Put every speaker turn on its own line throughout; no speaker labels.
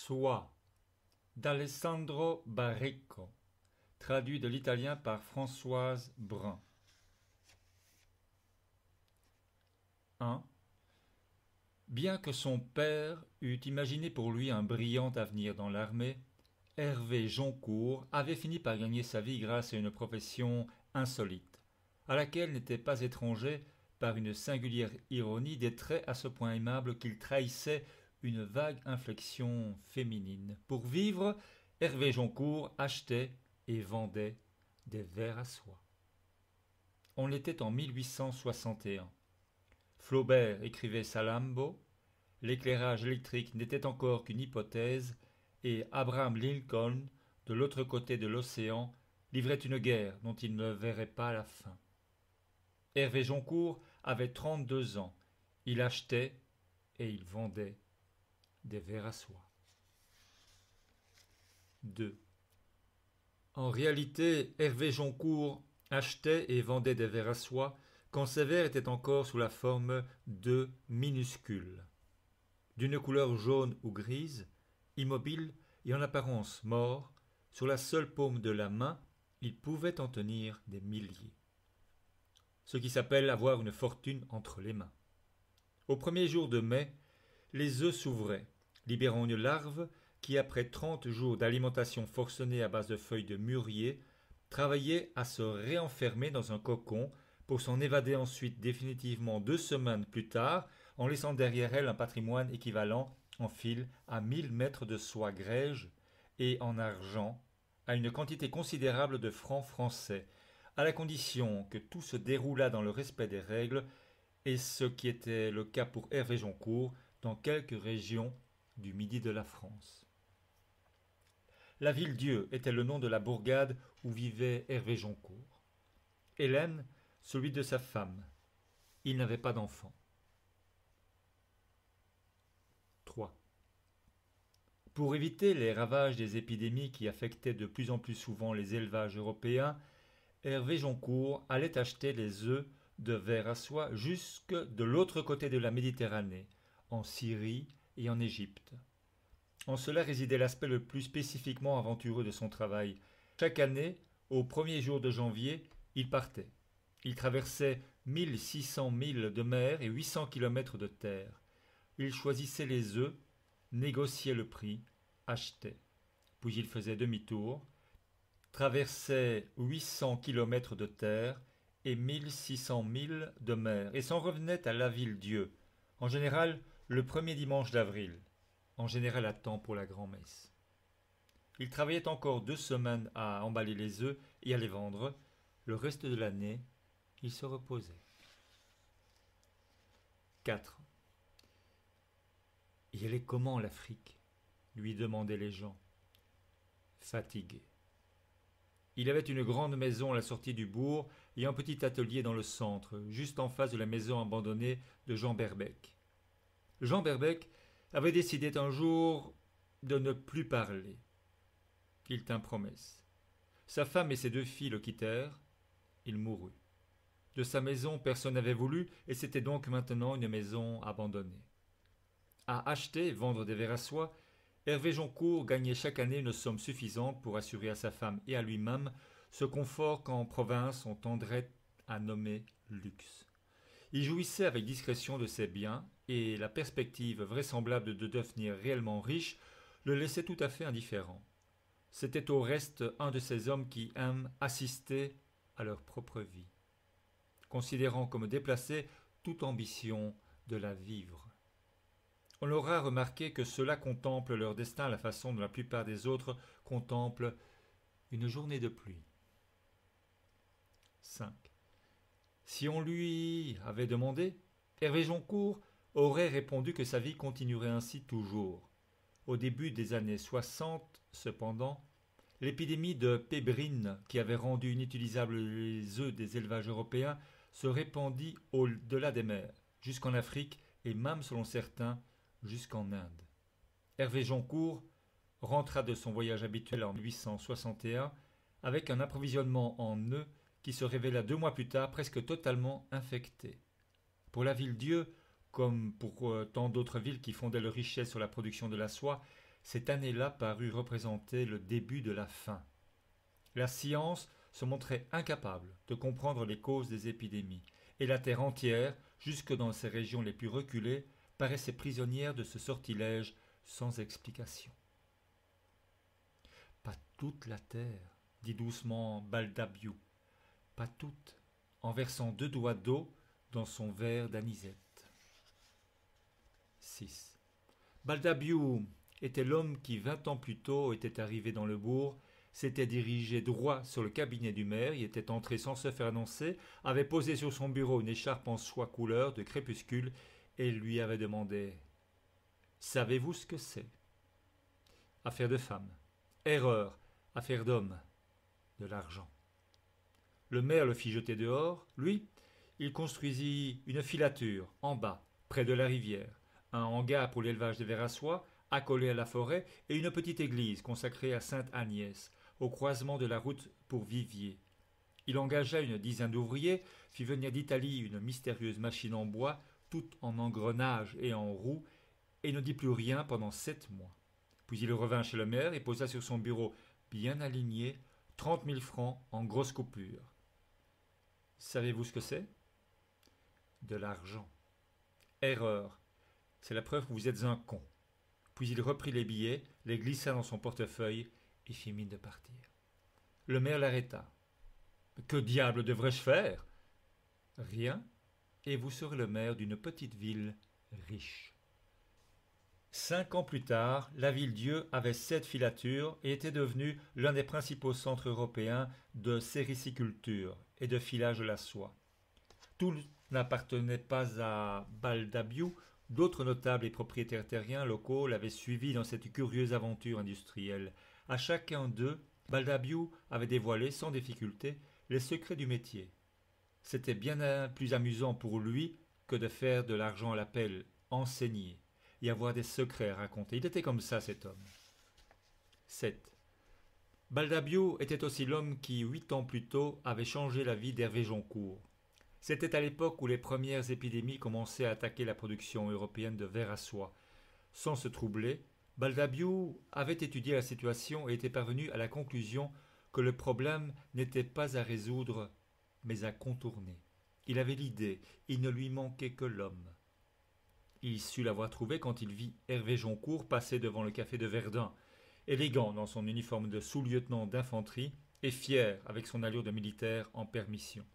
Soie d'Alessandro Barrico, traduit de l'italien par Françoise Brun. 1. Bien que son père eût imaginé pour lui un brillant avenir dans l'armée, Hervé Joncourt avait fini par gagner sa vie grâce à une profession insolite, à laquelle n'était pas étranger, par une singulière ironie, des traits à ce point aimables qu'ils trahissaient une vague inflexion féminine. Pour vivre, Hervé Joncourt achetait et vendait des vers à soie. On était en 1861. Flaubert écrivait Salammbô, l'éclairage électrique n'était encore qu'une hypothèse, et Abraham Lincoln, de l'autre côté de l'océan, livrait une guerre dont il ne verrait pas la fin. Hervé Joncourt avait 32 ans. Il achetait et il vendait des vers à soie. 2. En réalité, Hervé Joncourt achetait et vendait des vers à soie quand ces vers étaient encore sous la forme de minuscules, d'une couleur jaune ou grise, immobiles et en apparence morts. Sur la seule paume de la main, il pouvait en tenir des milliers. Ce qui s'appelle avoir une fortune entre les mains. Au premier jour de mai, les œufs s'ouvraient, libérant une larve qui, après 30 jours d'alimentation forcenée à base de feuilles de mûrier, travaillait à se réenfermer dans un cocon pour s'en évader ensuite définitivement 2 semaines plus tard, en laissant derrière elle un patrimoine équivalent en fil à 1000 mètres de soie grège et en argent, à une quantité considérable de francs français, à la condition que tout se déroulât dans le respect des règles, et ce qui était le cas pour Hervé Joncourt dans quelques régions du midi de la France. La Ville-Dieu était le nom de la bourgade où vivait Hervé Joncourt. Hélène, celui de sa femme. Il n'avait pas d'enfant. 3. Pour éviter les ravages des épidémies qui affectaient de plus en plus souvent les élevages européens, Hervé Joncourt allait acheter les œufs de vers à soie jusque de l'autre côté de la Méditerranée, en Syrie et en Égypte. En cela résidait l'aspect le plus spécifiquement aventureux de son travail. Chaque année, au premier jour de janvier, il partait. Il traversait 1600 milles de mer et 800 kilomètres de terre. Il choisissait les œufs, négociait le prix, achetait. Puis il faisait demi-tour, traversait 800 kilomètres de terre et 1600 milles de mer, et s'en revenait à la Ville-Dieu, en général le premier dimanche d'avril, en général à temps pour la grand-messe. Il travaillait encore 2 semaines à emballer les œufs et à les vendre. Le reste de l'année, il se reposait. 4. « Y allait comment l'Afrique ?» lui demandaient les gens. Fatigué. Il avait une grande maison à la sortie du bourg et un petit atelier dans le centre, juste en face de la maison abandonnée de Jean Berbec. Jean Berbec avait décidé un jour de ne plus parler. Il tint promesse. Sa femme et ses 2 filles le quittèrent. Il mourut. De sa maison, personne n'avait voulu, et c'était donc maintenant une maison abandonnée. À acheter et vendre des vers à soie, Hervé Joncourt gagnait chaque année une somme suffisante pour assurer à sa femme et à lui-même ce confort qu'en province on tendrait à nommer luxe. Il jouissait avec discrétion de ses biens, et la perspective vraisemblable de devenir réellement riche le laissait tout à fait indifférent. C'était au reste un de ces hommes qui aiment assister à leur propre vie, considérant comme déplacée toute ambition de la vivre. On aura remarqué que ceux-là contemplent leur destin à la façon dont la plupart des autres contemplent une journée de pluie. 5. Si on lui avait demandé, Hervé Joncourt aurait répondu que sa vie continuerait ainsi toujours. Au début des années 60, cependant, l'épidémie de pébrine qui avait rendu inutilisables les œufs des élevages européens se répandit au-delà des mers, jusqu'en Afrique et même, selon certains, jusqu'en Inde. Hervé Joncourt rentra de son voyage habituel en 1861 avec un approvisionnement en œufs qui se révéla 2 mois plus tard presque totalement infecté. Pour la Ville-Dieu, comme pour tant d'autres villes qui fondaient leur richesse sur la production de la soie, Cette année-là parut représenter le début de la fin. La science se montrait incapable de comprendre les causes des épidémies, et la Terre entière, jusque dans ses régions les plus reculées, paraissait prisonnière de ce sortilège sans explication. Pas toute la terre, dit doucement Baldabiou, pas toute, en versant 2 doigts d'eau dans son verre d'anisette. 6. Baldabiou était l'homme qui 20 ans plus tôt était arrivé dans le bourg, s'était dirigé droit sur le cabinet du maire, y était entré sans se faire annoncer, avait posé sur son bureau une écharpe en soie couleur de crépuscule et lui avait demandé « Savez-vous ce que c'est ?» Affaire de femme. Erreur. Affaire d'homme. De l'argent. Le maire le fit jeter dehors. Lui, il construisit une filature en bas, près de la rivière, un hangar pour l'élevage des vers à soie, accolé à la forêt, et une petite église consacrée à Sainte Agnès, au croisement de la route pour Viviers. Il engagea une dizaine d'ouvriers, fit venir d'Italie une mystérieuse machine en bois, toute en engrenage et en roue, et ne dit plus rien pendant 7 mois. Puis il revint chez le maire et posa sur son bureau, bien aligné, 30 000 francs en grosses coupures. Savez-vous ce que c'est ? De l'argent. Erreur. C'est la preuve que vous êtes un con. Puis il reprit les billets, les glissa dans son portefeuille et fit mine de partir. Le maire l'arrêta. Que diable devrais-je faire ? Rien, et vous serez le maire d'une petite ville riche. 5 ans plus tard, la Ville-Dieu avait 7 filatures et était devenue l'un des principaux centres européens de sériciculture et de filage de la soie. Tout n'appartenait pas à Baldabiou, d'autres notables et propriétaires terriens locaux l'avaient suivi dans cette curieuse aventure industrielle. À chacun d'eux, Baldabiou avait dévoilé sans difficulté les secrets du métier. C'était bien plus amusant pour lui que de faire de l'argent à la pelle, enseigner et avoir des secrets à raconter. Il était comme ça, cet homme. 7. Baldabiou était aussi l'homme qui, 8 ans plus tôt, avait changé la vie d'Hervé Joncourt. C'était à l'époque où les premières épidémies commençaient à attaquer la production européenne de vers à soie. Sans se troubler, Baldabiou avait étudié la situation et était parvenu à la conclusion que le problème n'était pas à résoudre, mais à contourner. Il avait l'idée, il ne lui manquait que l'homme. Il sut l'avoir trouvé quand il vit Hervé Joncourt passer devant le café de Verdun, élégant dans son uniforme de sous-lieutenant d'infanterie et fier avec son allure de militaire en permission.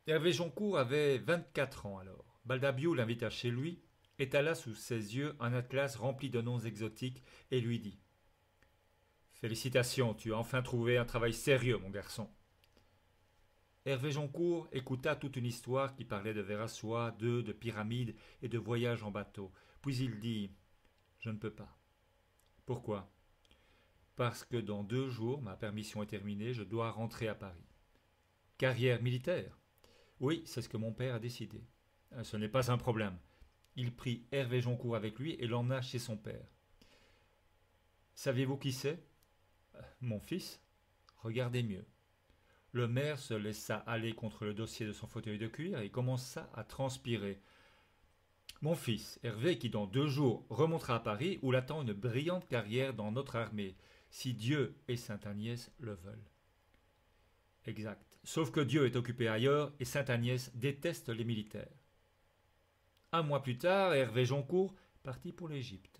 Hervé Joncourt avait 24 ans alors. Baldabiou l'invita chez lui, étala sous ses yeux un atlas rempli de noms exotiques et lui dit « Félicitations, tu as enfin trouvé un travail sérieux, mon garçon. » Hervé Joncourt écouta toute une histoire qui parlait de vers à soie, d'œufs, de pyramides et de voyages en bateau. Puis il dit « Je ne peux pas. » Pourquoi ? Parce que dans 2 jours, ma permission est terminée, je dois rentrer à Paris. Carrière militaire ? Oui, c'est ce que mon père a décidé. Ce n'est pas un problème. Il prit Hervé Joncourt avec lui et l'emmena chez son père. Savez-vous qui c'est ? Mon fils ? Regardez mieux. Le maire se laissa aller contre le dossier de son fauteuil de cuir et commença à transpirer. Mon fils, Hervé, qui dans 2 jours remontera à Paris, où l'attend une brillante carrière dans notre armée, si Dieu et Sainte Agnès le veulent. Exact. Sauf que Dieu est occupé ailleurs et Sainte Agnès déteste les militaires. 1 mois plus tard, Hervé Joncourt partit pour l'Égypte.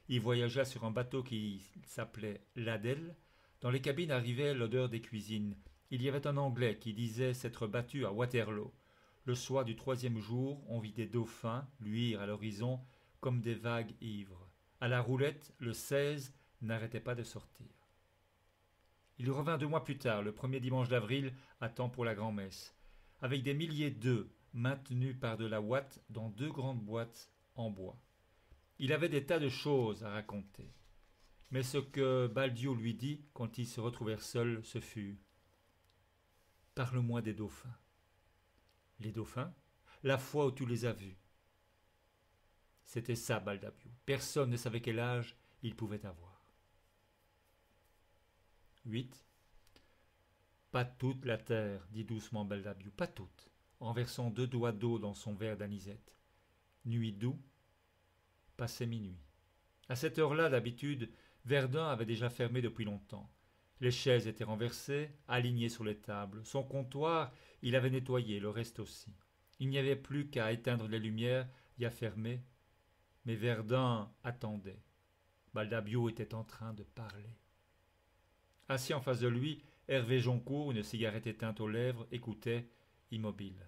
Il voyagea sur un bateau qui s'appelait l'Adèle. Dans les cabines arrivait l'odeur des cuisines. Il y avait un Anglais qui disait s'être battu à Waterloo. Le soir du 3e jour, on vit des dauphins luire à l'horizon comme des vagues ivres. À la Roulette, le 16 n'arrêtait pas de sortir. Il revint 2 mois plus tard, le 1er dimanche d'avril, à temps pour la grand-messe, avec des milliers d'œufs maintenus par de la ouate dans 2 grandes boîtes en bois. Il avait des tas de choses à raconter. Mais ce que Baldabiou lui dit, quand ils se retrouvèrent seuls, ce fut « Parle-moi des dauphins. » Les dauphins ? La fois où tu les as vus. C'était ça, Baldabiou. Personne ne savait quel âge il pouvait avoir. 8. Pas toute la terre, dit doucement Baldabiou, pas toute, en versant 2 doigts d'eau dans son verre d'anisette. Nuit d'août, passait minuit. À cette heure-là, d'habitude, Verdun avait déjà fermé depuis longtemps. Les chaises étaient renversées, alignées sur les tables. Son comptoir, il avait nettoyé, le reste aussi. Il n'y avait plus qu'à éteindre les lumières et à fermer. Mais Verdun attendait. Baldabio était en train de parler. Assis en face de lui, Hervé Joncourt, une cigarette éteinte aux lèvres, écoutait, immobile.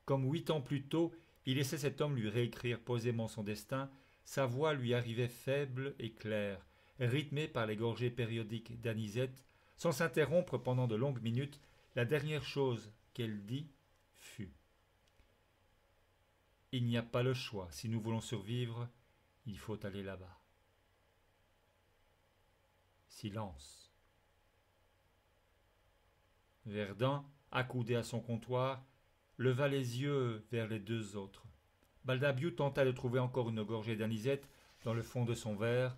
Comme 8 ans plus tôt, il laissait cet homme lui réécrire posément son destin, sa voix lui arrivait faible et claire, rythmée par les gorgées périodiques d'anisette, sans s'interrompre pendant de longues minutes. La dernière chose qu'elle dit fut: il n'y a pas le choix, si nous voulons survivre, il faut aller là-bas. Silence. Verdun, accoudé à son comptoir, leva les yeux vers les deux autres. Baldabio tenta de trouver encore une gorgée d'anisette dans le fond de son verre.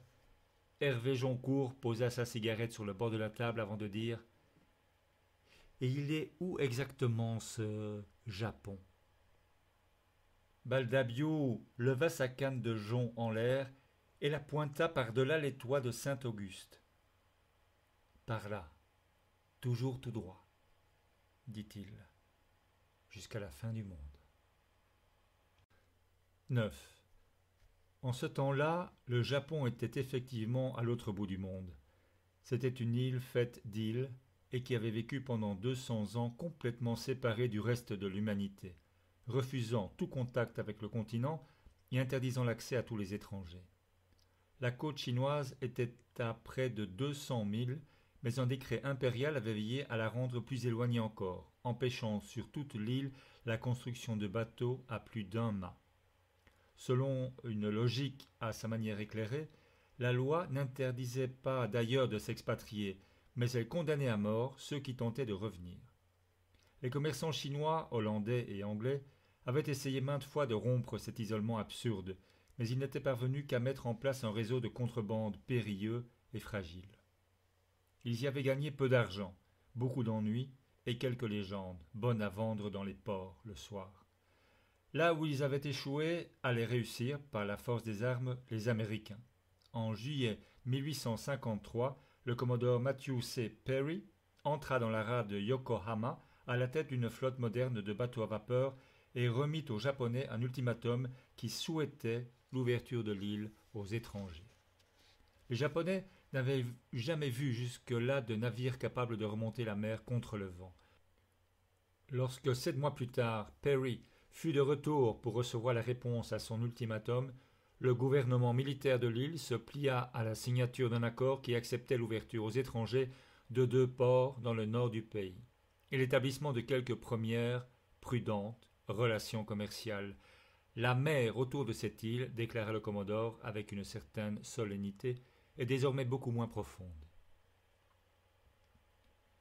Hervé Joncourt posa sa cigarette sur le bord de la table avant de dire: et il est où exactement ce Japon? Baldabio leva sa canne de jonc en l'air et la pointa par-delà les toits de Saint-Auguste. Par là, toujours tout droit, dit-il, jusqu'à la fin du monde. 9. En ce temps-là, le Japon était effectivement à l'autre bout du monde. C'était une île faite d'îles et qui avait vécu pendant 200 ans complètement séparée du reste de l'humanité, refusant tout contact avec le continent et interdisant l'accès à tous les étrangers. La côte chinoise était à près de 200 milles, mais un décret impérial avait veillé à la rendre plus éloignée encore, empêchant sur toute l'île la construction de bateaux à plus d'un mât. Selon une logique à sa manière éclairée, la loi n'interdisait pas d'ailleurs de s'expatrier, mais elle condamnait à mort ceux qui tentaient de revenir. Les commerçants chinois, hollandais et anglais avaient essayé maintes fois de rompre cet isolement absurde, mais ils n'étaient parvenus qu'à mettre en place un réseau de contrebande périlleux et fragile. Ils y avaient gagné peu d'argent, beaucoup d'ennuis et quelques légendes, bonnes à vendre dans les ports le soir. Là où ils avaient échoué, allaient réussir, par la force des armes, les Américains. En juillet 1853, le commodore Matthew C. Perry entra dans la rade de Yokohama à la tête d'une flotte moderne de bateaux à vapeur et remit aux Japonais un ultimatum qui souhaitait l'ouverture de l'île aux étrangers. Les Japonais n'avaient jamais vu jusque-là de navire capable de remonter la mer contre le vent. Lorsque 7 mois plus tard, Perry fut de retour pour recevoir la réponse à son ultimatum, le gouvernement militaire de l'île se plia à la signature d'un accord qui acceptait l'ouverture aux étrangers de 2 ports dans le nord du pays et l'établissement de quelques premières, prudentes, relations commerciales. La mer autour de cette île, déclara le commodore avec une certaine solennité, est désormais beaucoup moins profonde.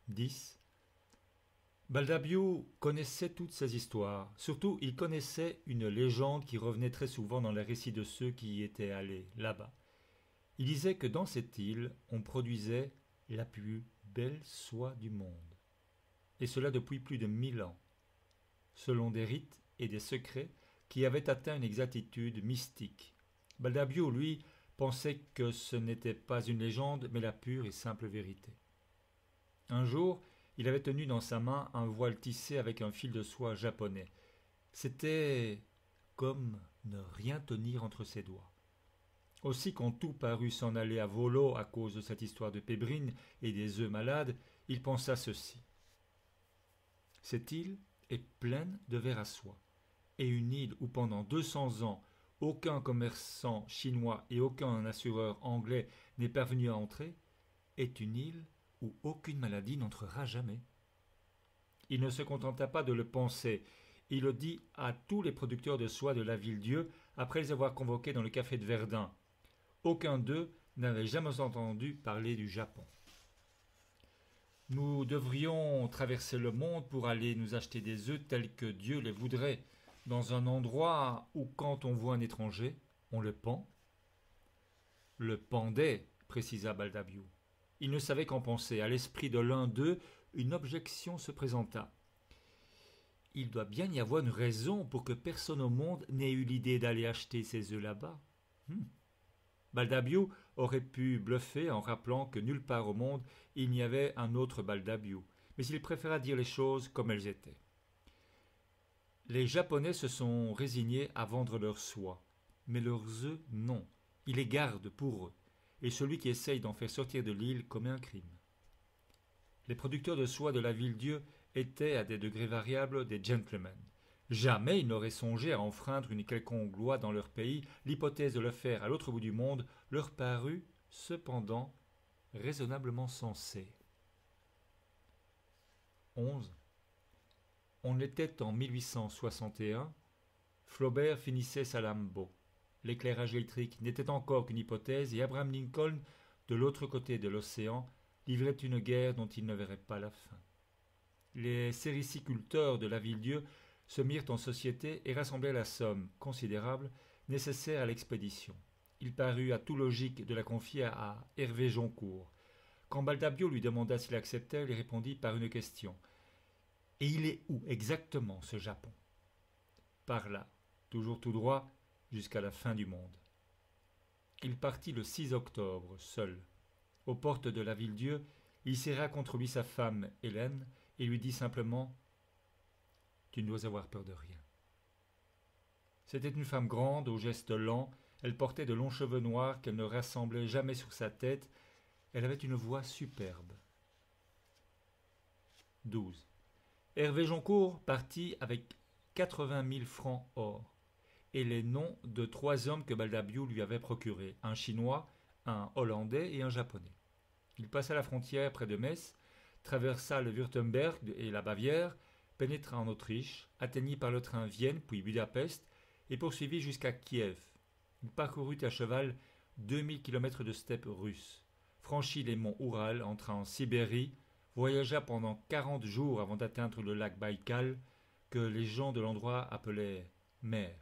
10. Baldabio connaissait toutes ces histoires. Surtout, il connaissait une légende qui revenait très souvent dans les récits de ceux qui y étaient allés, là-bas. Il disait que dans cette île, on produisait la plus belle soie du monde. Et cela depuis plus de 1000 ans, selon des rites et des secrets qui avaient atteint une exactitude mystique. Baldabio, lui, pensait que ce n'était pas une légende, mais la pure et simple vérité. Un jour, il avait tenu dans sa main un voile tissé avec un fil de soie japonais. C'était comme ne rien tenir entre ses doigts. Aussi, quand tout parut s'en aller à volo à cause de cette histoire de pébrine et des œufs malades, il pensa ceci. Cette île est pleine de vers à soie, et une île où pendant 200 ans aucun commerçant chinois et aucun assureur anglais n'est parvenu à entrer, est une île où aucune maladie n'entrera jamais. Il ne se contenta pas de le penser, il le dit à tous les producteurs de soie de la Ville-Dieu après les avoir convoqués dans le café de Verdun. Aucun d'eux n'avait jamais entendu parler du Japon. Nous devrions traverser le monde pour aller nous acheter des œufs tels que Dieu les voudrait, dans un endroit où, quand on voit un étranger, on le pend. Le pendait, précisa Baldabio. Il ne savait qu'en penser. À l'esprit de l'un d'eux, une objection se présenta. Il doit bien y avoir une raison pour que personne au monde n'ait eu l'idée d'aller acheter ces œufs là-bas. Baldabiou aurait pu bluffer en rappelant que nulle part au monde il n'y avait un autre Baldabiou, mais il préféra dire les choses comme elles étaient. Les Japonais se sont résignés à vendre leurs soies, mais leurs œufs, non. Ils les gardent pour eux, et celui qui essaye d'en faire sortir de l'île commet un crime. Les producteurs de soie de la Ville-Dieu étaient, à des degrés variables, des gentlemen. Jamais ils n'auraient songé à enfreindre une quelconque loi dans leur pays. L'hypothèse de le faire à l'autre bout du monde leur parut, cependant, raisonnablement sensée. 11. On était en 1861. Flaubert finissait Salammbô. L'éclairage électrique n'était encore qu'une hypothèse et Abraham Lincoln, de l'autre côté de l'océan, livrait une guerre dont il ne verrait pas la fin. Les sériciculteurs de la Ville-Dieu se mirent en société et rassemblèrent la somme considérable nécessaire à l'expédition. Il parut à tout logique de la confier à Hervé Joncourt. Quand Baldabiou lui demanda s'il acceptait, il y répondit par une question. « Et il est où exactement ce Japon ?» « Par là, toujours tout droit, jusqu'à la fin du monde. » Il partit le 6 octobre, seul. Aux portes de la Ville-Dieu, il serra contre lui sa femme, Hélène, et lui dit simplement « Tu ne dois avoir peur de rien. » C'était une femme grande, aux gestes lents. Elle portait de longs cheveux noirs qu'elle ne rassemblait jamais sur sa tête. Elle avait une voix superbe. 12. Hervé Joncourt partit avec 80 000 francs or et les noms de 3 hommes que Baldabiou lui avait procurés, un Chinois, un Hollandais et un Japonais. Il passa la frontière près de Metz, traversa le Wurtemberg et la Bavière, pénétra en Autriche, atteignit par le train Vienne puis Budapest et poursuivit jusqu'à Kiev. Il parcourut à cheval 2000 kilomètres de steppes russes, franchit les monts Oural, entra en Sibérie, voyagea pendant 40 jours avant d'atteindre le lac Baïkal, que les gens de l'endroit appelaient mer.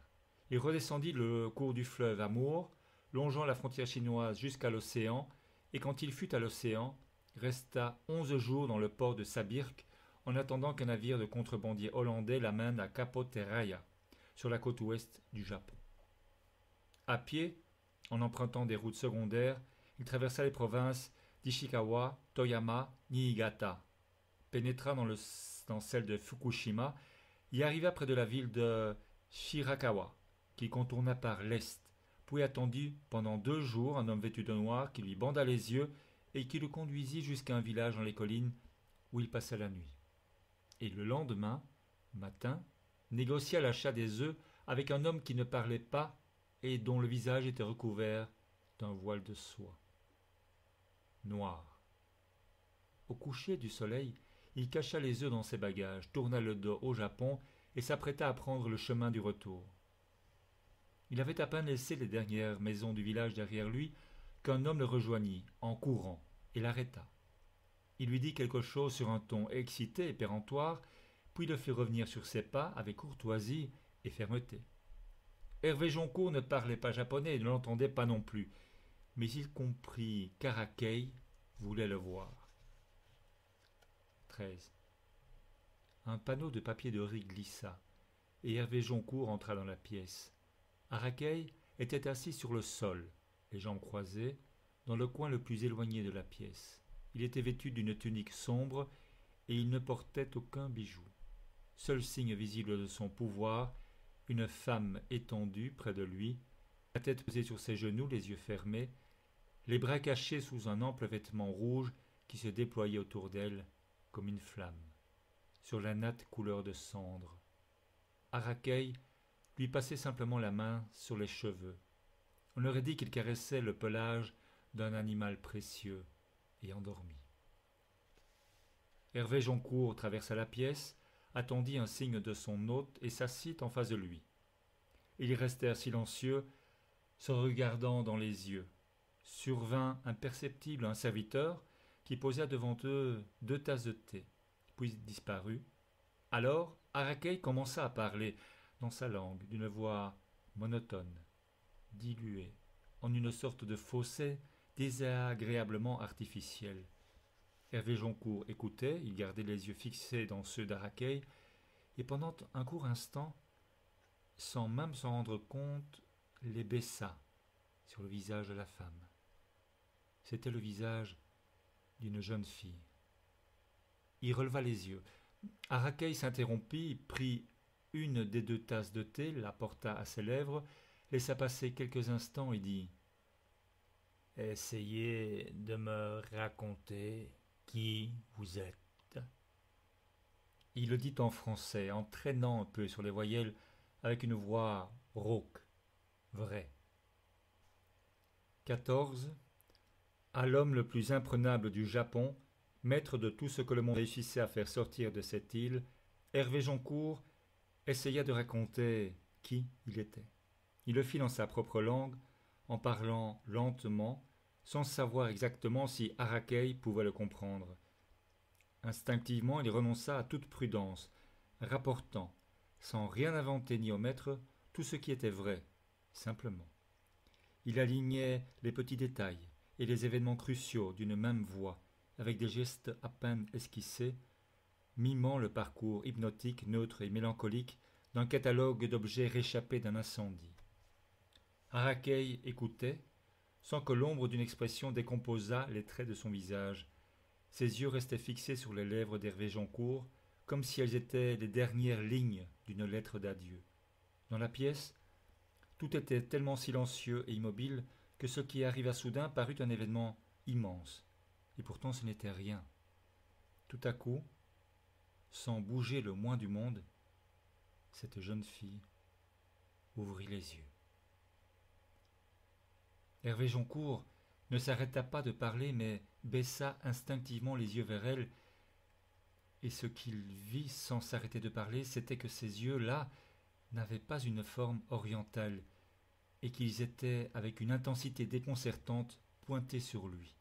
Il redescendit le cours du fleuve Amour, longeant la frontière chinoise jusqu'à l'océan, et quand il fut à l'océan, resta 11 jours dans le port de Sabirk en attendant qu'un navire de contrebandiers hollandais l'amène à Capo Terraya, sur la côte ouest du Japon. À pied, en empruntant des routes secondaires, il traversa les provinces d'Ishikawa, Toyama, Niigata, pénétra dans celle de Fukushima, y arriva près de la ville de Shirakawa, qu'il contourna par l'est, puis attendit pendant 2 jours un homme vêtu de noir qui lui banda les yeux et qui le conduisit jusqu'à un village dans les collines où il passa la nuit. Et le lendemain, matin, négocia l'achat des œufs avec un homme qui ne parlait pas et dont le visage était recouvert d'un voile de soie. Noir. Au coucher du soleil, il cacha les œufs dans ses bagages, tourna le dos au Japon et s'apprêta à prendre le chemin du retour. Il avait à peine laissé les dernières maisons du village derrière lui qu'un homme le rejoignit, en courant, et l'arrêta. Il lui dit quelque chose sur un ton excité et péremptoire, puis le fit revenir sur ses pas avec courtoisie et fermeté. Hervé Joncourt ne parlait pas japonais et ne l'entendait pas non plus, mais il comprit qu'Arakei voulait le voir. 13. Un panneau de papier de riz glissa, et Hervé Joncourt entra dans la pièce. Arakei était assis sur le sol, les jambes croisées, dans le coin le plus éloigné de la pièce. Il était vêtu d'une tunique sombre et il ne portait aucun bijou. Seul signe visible de son pouvoir, une femme étendue près de lui, la tête posée sur ses genoux, les yeux fermés, les bras cachés sous un ample vêtement rouge qui se déployait autour d'elle comme une flamme, sur la natte couleur de cendre. Arakei lui passait simplement la main sur les cheveux. On aurait dit qu'il caressait le pelage d'un animal précieux et endormi. Hervé Joncourt traversa la pièce, attendit un signe de son hôte et s'assit en face de lui. Ils restèrent silencieux, se regardant dans les yeux. Survint imperceptible un serviteur qui posa devant eux 2 tasses de thé, puis disparut. Alors Arakei commença à parler dans sa langue d'une voix monotone, diluée, en une sorte de fausset désagréablement artificiel. Hervé Joncourt écoutait, il gardait les yeux fixés dans ceux d'Arakei, et pendant un court instant, sans même s'en rendre compte, les baissa, sur le visage de la femme. C'était le visage d'une jeune fille. Il releva les yeux. Arrakei s'interrompit, prit une des 2 tasses de thé, la porta à ses lèvres, laissa passer quelques instants et dit « Essayez de me raconter qui vous êtes. » Il le dit en français, en traînant un peu sur les voyelles, avec une voix rauque, vraie. 14. À l'homme le plus imprenable du Japon, maître de tout ce que le monde réussissait à faire sortir de cette île, Hervé Joncourt essaya de raconter qui il était. Il le fit dans sa propre langue, en parlant lentement, sans savoir exactement si Arrakei pouvait le comprendre. Instinctivement, il renonça à toute prudence, rapportant, sans rien inventer ni omettre, tout ce qui était vrai, simplement. Il alignait les petits détails et les événements cruciaux d'une même voix, avec des gestes à peine esquissés, mimant le parcours hypnotique, neutre et mélancolique d'un catalogue d'objets réchappés d'un incendie. Arrakei écoutait, sans que l'ombre d'une expression décomposât les traits de son visage. Ses yeux restaient fixés sur les lèvres d'Hervé Joncourt, comme si elles étaient les dernières lignes d'une lettre d'adieu. Dans la pièce, tout était tellement silencieux et immobile que ce qui arriva soudain parut un événement immense. Et pourtant ce n'était rien. Tout à coup, sans bouger le moins du monde, cette jeune fille ouvrit les yeux. Hervé Joncourt ne s'arrêta pas de parler, mais baissa instinctivement les yeux vers elle, et ce qu'il vit sans s'arrêter de parler, c'était que ces yeux-là n'avaient pas une forme orientale, et qu'ils étaient, avec une intensité déconcertante, pointés sur lui,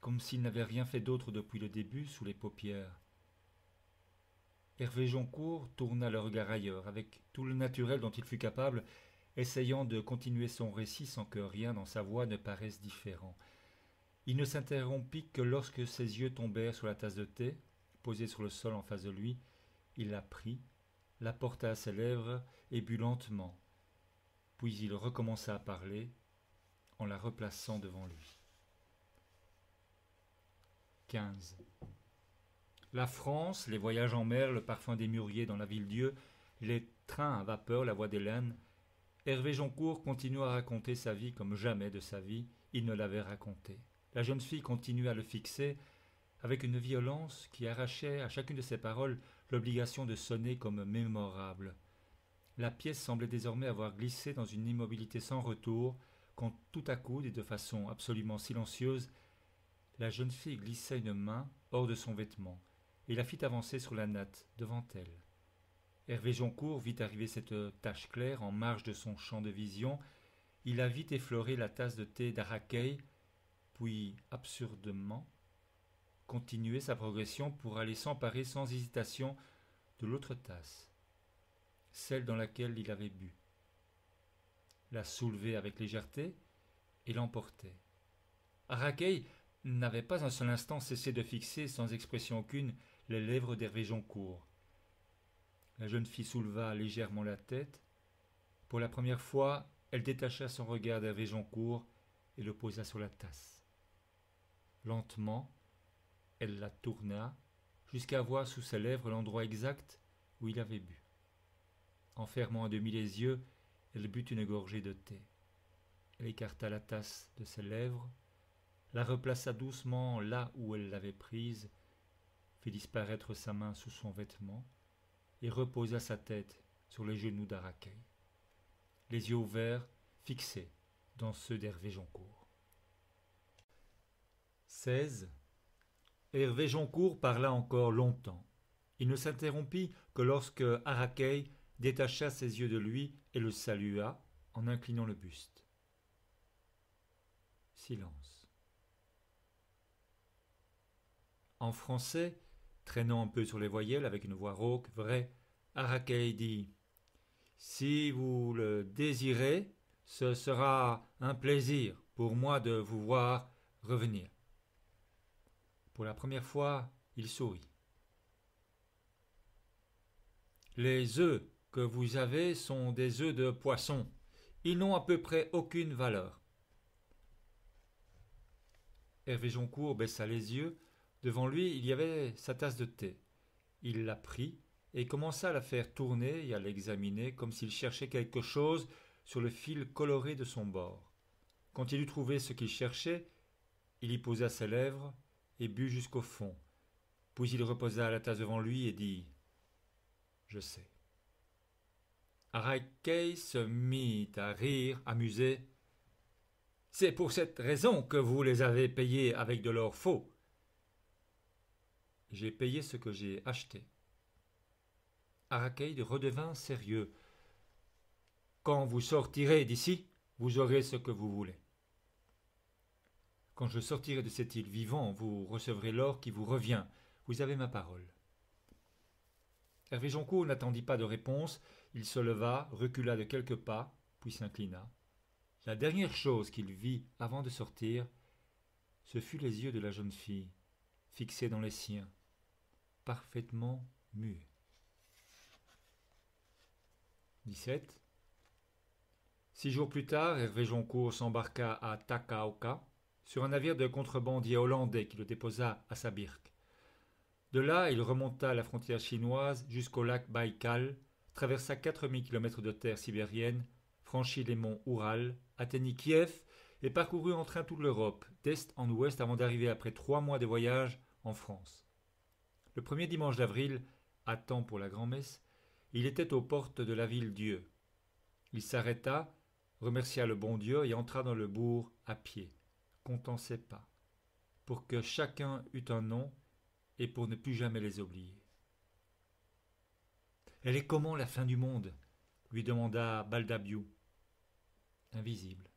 comme s'il n'avait rien fait d'autre depuis le début sous les paupières. Hervé Joncourt tourna le regard ailleurs, avec tout le naturel dont il fut capable, essayant de continuer son récit sans que rien dans sa voix ne paraisse différent. Il ne s'interrompit que lorsque ses yeux tombèrent sur la tasse de thé, posée sur le sol en face de lui. Il la prit, la porta à ses lèvres et but lentement. Puis il recommença à parler en la replaçant devant lui. 15. La France, les voyages en mer, le parfum des mûriers dans la ville-dieu, les trains à vapeur, la voix d'Hélène. Hervé Joncourt continua à raconter sa vie comme jamais de sa vie il ne l'avait racontée. La jeune fille continua à le fixer avec une violence qui arrachait à chacune de ses paroles l'obligation de sonner comme mémorable. La pièce semblait désormais avoir glissé dans une immobilité sans retour, quand tout à coup, et de façon absolument silencieuse, la jeune fille glissa une main hors de son vêtement et la fit avancer sur la natte devant elle. Hervé Joncourt vit arriver cette tache claire en marge de son champ de vision. Il a vite effleuré la tasse de thé d'Arrakei, puis, absurdement, continué sa progression pour aller s'emparer sans hésitation de l'autre tasse, celle dans laquelle il avait bu, la soulever avec légèreté et l'emporter. Arrakei n'avait pas un seul instant cessé de fixer, sans expression aucune, les lèvres d'Hervé Joncourt. La jeune fille souleva légèrement la tête. Pour la première fois, elle détacha son regard d'Hervé Joncourt et le posa sur la tasse. Lentement, elle la tourna jusqu'à voir sous ses lèvres l'endroit exact où il avait bu. En fermant à demi les yeux, elle but une gorgée de thé. Elle écarta la tasse de ses lèvres, la replaça doucement là où elle l'avait prise, fit disparaître sa main sous son vêtement et reposa sa tête sur les genoux d'Arrakei, les yeux ouverts, fixés dans ceux d'Hervé Joncourt. 16. Hervé Joncourt parla encore longtemps. Il ne s'interrompit que lorsque Arrakei détacha ses yeux de lui et le salua en inclinant le buste. Silence. En français, traînant un peu sur les voyelles avec une voix rauque, vraie, Arrakei dit « Si vous le désirez, ce sera un plaisir pour moi de vous voir revenir. » Pour la première fois, il sourit. « Les œufs que vous avez sont des œufs de poisson. Ils n'ont à peu près aucune valeur. Hervé Joncourt baissa les yeux. Devant lui, il y avait sa tasse de thé. Il la prit et commença à la faire tourner et à l'examiner comme s'il cherchait quelque chose sur le fil coloré de son bord. Quand il eut trouvé ce qu'il cherchait, il y posa ses lèvres et but jusqu'au fond. Puis il reposa la tasse devant lui et dit « Je sais ». Araquei se mit à rire, amusé. « C'est pour cette raison que vous les avez payés avec de l'or faux. » J'ai payé ce que j'ai acheté. Araquei redevint sérieux. « Quand vous sortirez d'ici, vous aurez ce que vous voulez. Quand je sortirai de cette île vivant, vous recevrez l'or qui vous revient. Vous avez ma parole. » Hervé Joncourt n'attendit pas de réponse. Il se leva, recula de quelques pas, puis s'inclina. La dernière chose qu'il vit avant de sortir, ce fut les yeux de la jeune fille, fixés dans les siens, parfaitement muets. 17. 6 jours plus tard, Hervé Joncourt s'embarqua à Takaoka sur un navire de contrebandier hollandais qui le déposa à Sabirk. De là, il remonta la frontière chinoise jusqu'au lac Baïkal, traversa 4000 km de terre sibérienne, franchit les monts Oural, atteignit Kiev et parcourut en train toute l'Europe, d'est en ouest avant d'arriver après 3 mois de voyage en France. Le premier dimanche d'avril, à temps pour la grand-messe, il était aux portes de la ville-dieu. Il s'arrêta, remercia le bon Dieu et entra dans le bourg à pied, comptant ses pas, pour que chacun eût un nom et pour ne plus jamais les oublier. « Elle est comment la fin du monde ?» lui demanda Baldabiou. Invisible.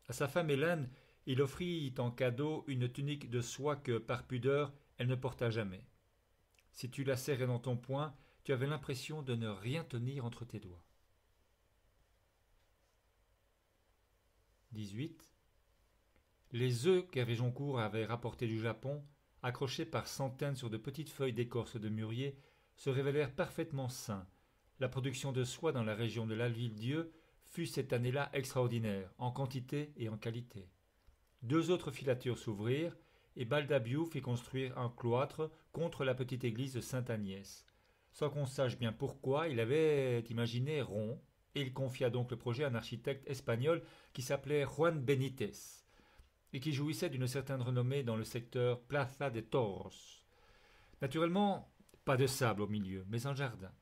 À sa femme Hélène, il offrit en cadeau une tunique de soie que, par pudeur, elle ne porta jamais. Si tu la serrais dans ton poing, tu avais l'impression de ne rien tenir entre tes doigts. 18. Les œufs qu'Hervé Joncourt avait rapportés du Japon, accrochés par centaines sur de petites feuilles d'écorce de mûrier, se révélèrent parfaitement sains. La production de soie dans la région de la Ville-Dieu fut cette année-là extraordinaire, en quantité et en qualité. 2 autres filatures s'ouvrirent, et Baldabiou fit construire un cloître contre la petite église de Sainte-Agnès. Sans qu'on sache bien pourquoi, il avait imaginé rond, et il confia donc le projet à un architecte espagnol qui s'appelait Juan Benítez, et qui jouissait d'une certaine renommée dans le secteur Plaza de Toros. Naturellement, pas de sable au milieu, mais un jardin.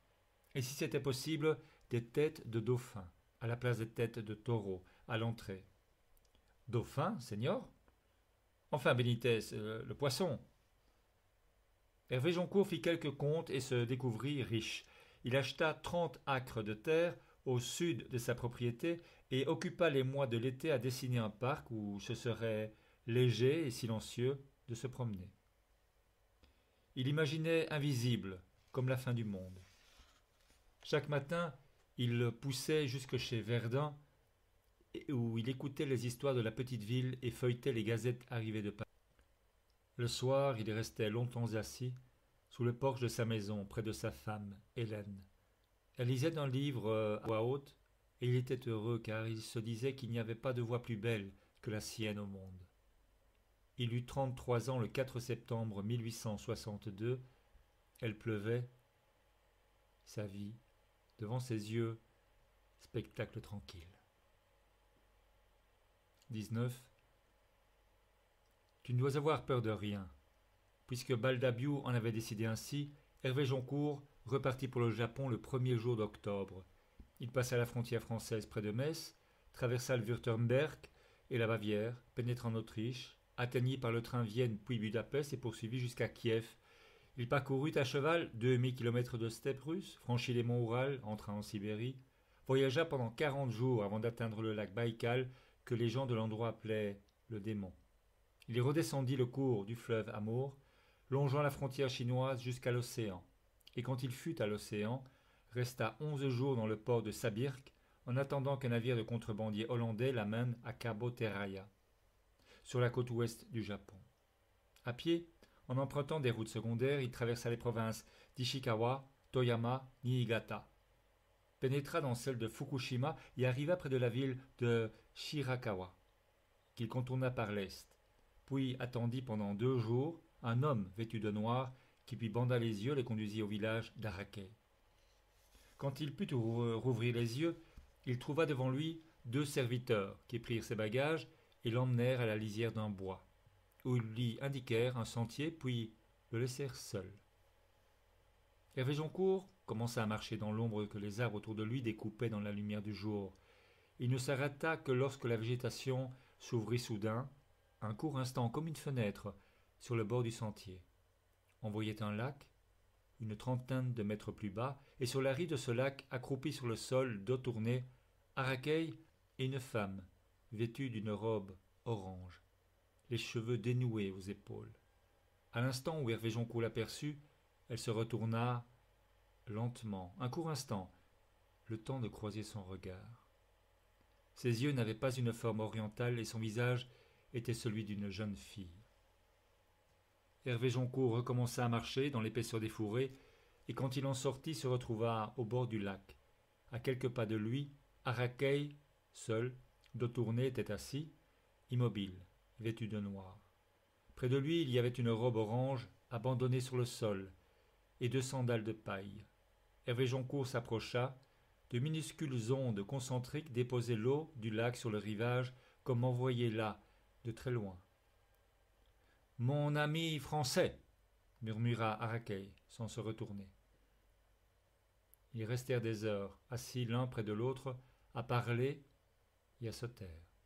Et si c'était possible, des têtes de dauphins, à la place des têtes de taureaux, à l'entrée. Dauphin, Seigneur ? Enfin, Benítez, le poisson. Hervé Joncourt fit quelques comptes et se découvrit riche. Il acheta 30 acres de terre au sud de sa propriété et occupa les mois de l'été à dessiner un parc où ce serait léger et silencieux de se promener. Il imaginait invisible, comme la fin du monde. Chaque matin, il le poussait jusque chez Verdun, où il écoutait les histoires de la petite ville et feuilletait les gazettes arrivées de Paris. Le soir, il restait longtemps assis, sous le porche de sa maison, près de sa femme, Hélène. Elle lisait un livre à voix haute, et il était heureux car il se disait qu'il n'y avait pas de voix plus belle que la sienne au monde. Il eut 33 ans le 4 septembre 1862. Elle pleuvait. Sa vie, devant ses yeux, spectacle tranquille. 19. Tu ne dois avoir peur de rien. Puisque Baldabiou en avait décidé ainsi, Hervé Joncourt repartit pour le Japon le 1er jour d'octobre. Il passa la frontière française près de Metz, traversa le Württemberg et la Bavière, pénétra en Autriche, atteignit par le train Vienne puis Budapest et poursuivit jusqu'à Kiev. Il parcourut à cheval 2000 km de steppe russe, franchit les monts Oural, entra en Sibérie, voyagea pendant 40 jours avant d'atteindre le lac Baïkal que les gens de l'endroit appelaient le démon. Il redescendit le cours du fleuve Amour, longeant la frontière chinoise jusqu'à l'océan, et quand il fut à l'océan, resta 11 jours dans le port de Sabirk en attendant qu'un navire de contrebandier hollandais l'amène à Cabo Terraya, sur la côte ouest du Japon. À pied, en empruntant des routes secondaires, il traversa les provinces d'Ishikawa, Toyama, Niigata. pénétra dans celle de Fukushima et arriva près de la ville de Shirakawa, qu'il contourna par l'est, puis attendit pendant 2 jours un homme vêtu de noir qui lui banda les yeux et les conduisit au village d'Arakei. Quand il put rouvrir les yeux, il trouva devant lui 2 serviteurs qui prirent ses bagages et l'emmenèrent à la lisière d'un bois, où ils lui indiquèrent un sentier puis le laissèrent seul. Hervé Joncourt commença à marcher dans l'ombre que les arbres autour de lui découpaient dans la lumière du jour. Il ne s'arrêta que lorsque la végétation s'ouvrit soudain, un court instant comme une fenêtre, sur le bord du sentier. On voyait un lac, une trentaine de mètres plus bas, et sur la rive de ce lac, accroupie sur le sol, dos tourné, Arakei et une femme, vêtue d'une robe orange, les cheveux dénoués aux épaules. À l'instant où Hervé Joncourt l'aperçut, elle se retourna lentement, un court instant, le temps de croiser son regard. Ses yeux n'avaient pas une forme orientale et son visage était celui d'une jeune fille. Hervé Joncourt recommença à marcher dans l'épaisseur des fourrés, et quand il en sortit, se retrouva au bord du lac. À quelques pas de lui, Arakei, seul, dos tourné, était assis, immobile, vêtu de noir. Près de lui, il y avait une robe orange abandonnée sur le sol, et 2 sandales de paille. Hervé Joncourt s'approcha. De minuscules ondes concentriques déposaient l'eau du lac sur le rivage, comme envoyées là, de très loin. « Mon ami français !» murmura Arakei, sans se retourner. Ils restèrent des heures, assis l'un près de l'autre, à parler et à se taire.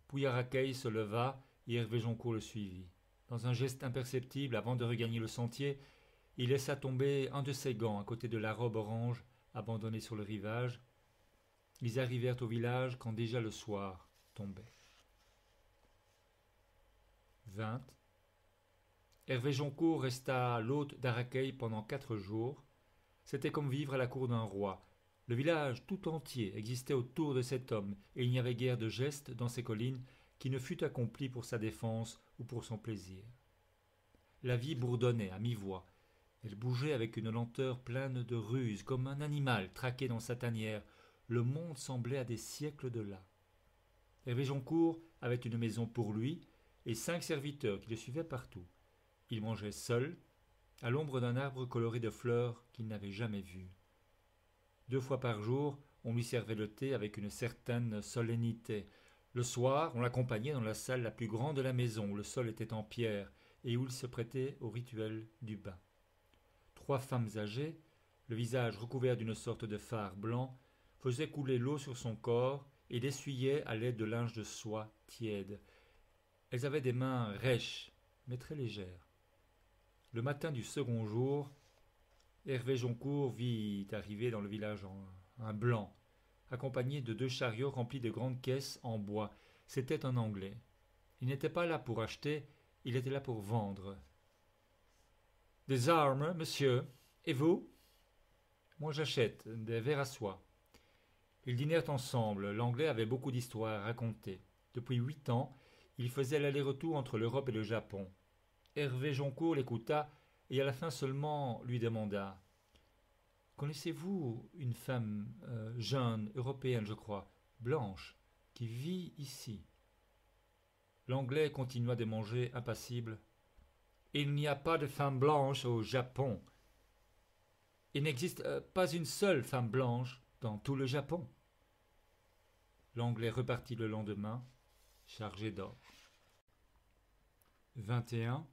Puis Arakei se leva et Hervé Joncourt le suivit. Dans un geste imperceptible, avant de regagner le sentier, il laissa tomber un de ses gants à côté de la robe orange abandonnée sur le rivage. Ils arrivèrent au village quand déjà le soir tombait. 20. Hervé Joncourt resta l'hôte d'Arakei pendant 4 jours. C'était comme vivre à la cour d'un roi. Le village tout entier existait autour de cet homme, et il n'y avait guère de geste dans ces collines qui ne fût accompli pour sa défense ou pour son plaisir. La vie bourdonnait à mi-voix. Elle bougeait avec une lenteur pleine de ruse, comme un animal traqué dans sa tanière. Le monde semblait à des siècles de là. Hervé Joncourt avait une maison pour lui et 5 serviteurs qui le suivaient partout. Il mangeait seul, à l'ombre d'un arbre coloré de fleurs qu'il n'avait jamais vu. 2 fois par jour, on lui servait le thé avec une certaine solennité. Le soir, on l'accompagnait dans la salle la plus grande de la maison, où le sol était en pierre et où il se prêtait au rituel du bain. 3 femmes âgées, le visage recouvert d'une sorte de fard blanc, faisaient couler l'eau sur son corps et l'essuyaient à l'aide de linges de soie tiède. Elles avaient des mains rêches, mais très légères. Le matin du second jour, Hervé Joncourt vit arriver dans le village un blanc, accompagné de 2 chariots remplis de grandes caisses en bois. C'était un Anglais. Il n'était pas là pour acheter, il était là pour vendre. « Des armes, monsieur. Et vous ?»« Moi j'achète, des vers à soie. » Ils dînèrent ensemble. L'Anglais avait beaucoup d'histoires à raconter. Depuis 8 ans, il faisait l'aller-retour entre l'Europe et le Japon. Hervé Joncourt l'écouta et à la fin seulement lui demanda « Connaissez-vous une femme jeune, européenne, je crois, blanche, qui vit ici ?» L'Anglais continua de manger impassible. « Il n'y a pas de femme blanche au Japon. Il n'existe pas une seule femme blanche dans tout le Japon. » L'Anglais repartit le lendemain, chargé d'or. 21.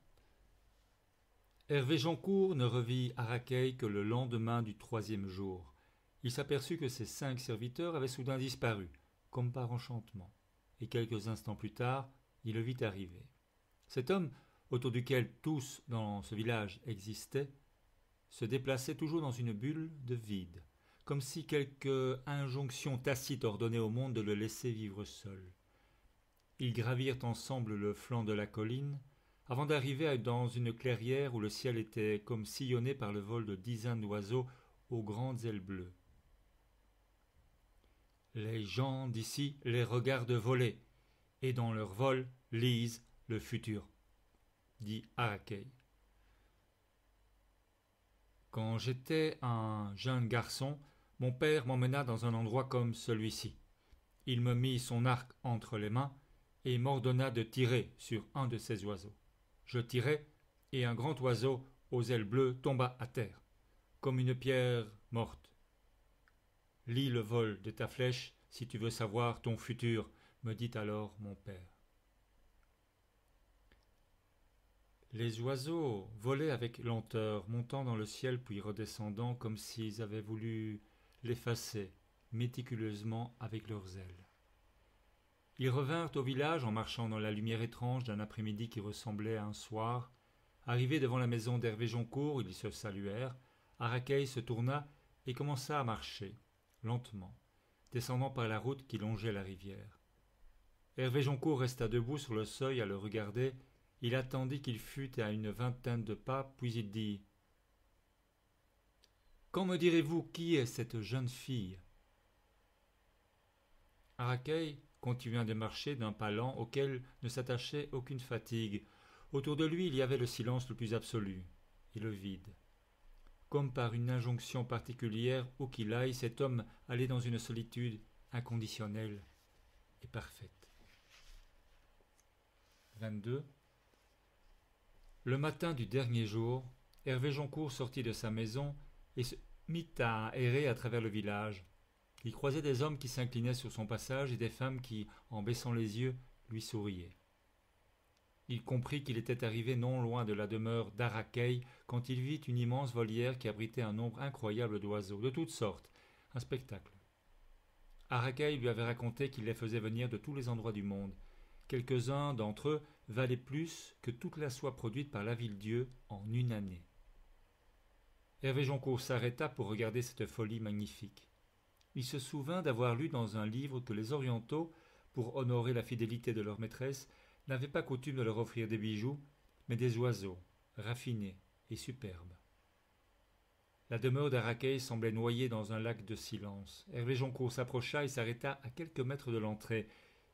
Hervé Joncourt ne revit Arakei que le lendemain du 3e jour. Il s'aperçut que ses 5 serviteurs avaient soudain disparu, comme par enchantement, et quelques instants plus tard, il le vit arriver. Cet homme, autour duquel tous dans ce village existaient, se déplaçait toujours dans une bulle de vide, comme si quelque injonction tacite ordonnait au monde de le laisser vivre seul. Ils gravirent ensemble le flanc de la colline, avant d'arriver dans une clairière où le ciel était comme sillonné par le vol de dizaines d'oiseaux aux grandes ailes bleues. Les gens d'ici les regardent voler, et dans leur vol lisent le futur, dit Arakei. Quand j'étais un jeune garçon, mon père m'emmena dans un endroit comme celui-ci. Il me mit son arc entre les mains et m'ordonna de tirer sur un de ces oiseaux. Je tirai, et un grand oiseau aux ailes bleues tomba à terre, comme une pierre morte. Lis le vol de ta flèche si tu veux savoir ton futur, me dit alors mon père. Les oiseaux volaient avec lenteur, montant dans le ciel puis redescendant comme s'ils avaient voulu l'effacer méticuleusement avec leurs ailes. Ils revinrent au village en marchant dans la lumière étrange d'un après-midi qui ressemblait à un soir. Arrivés devant la maison d'Hervé Joncourt, ils se saluèrent. Araqueil se tourna et commença à marcher, lentement, descendant par la route qui longeait la rivière. Hervé Joncourt resta debout sur le seuil à le regarder. Il attendit qu'il fût à une vingtaine de pas, puis il dit « Quand me direz-vous qui est cette jeune fille ?» Araqueil continua de marcher d'un pas lent auquel ne s'attachait aucune fatigue. Autour de lui il y avait le silence le plus absolu et le vide. Comme par une injonction particulière, où qu'il aille, cet homme allait dans une solitude inconditionnelle et parfaite. 22. Le matin du dernier jour, Hervé Joncourt sortit de sa maison et se mit à errer à travers le village. Il croisait des hommes qui s'inclinaient sur son passage et des femmes qui, en baissant les yeux, lui souriaient. Il comprit qu'il était arrivé non loin de la demeure d'Araqueil quand il vit une immense volière qui abritait un nombre incroyable d'oiseaux, de toutes sortes, un spectacle. Araqueil lui avait raconté qu'il les faisait venir de tous les endroits du monde. Quelques-uns d'entre eux valaient plus que toute la soie produite par Laville-Dieu en une année. Hervé Joncourt s'arrêta pour regarder cette folie magnifique. Il se souvint d'avoir lu dans un livre que les Orientaux, pour honorer la fidélité de leur maîtresse, n'avaient pas coutume de leur offrir des bijoux, mais des oiseaux, raffinés et superbes. La demeure d'Araqueil semblait noyée dans un lac de silence. Hervé Joncourt s'approcha et s'arrêta à quelques mètres de l'entrée.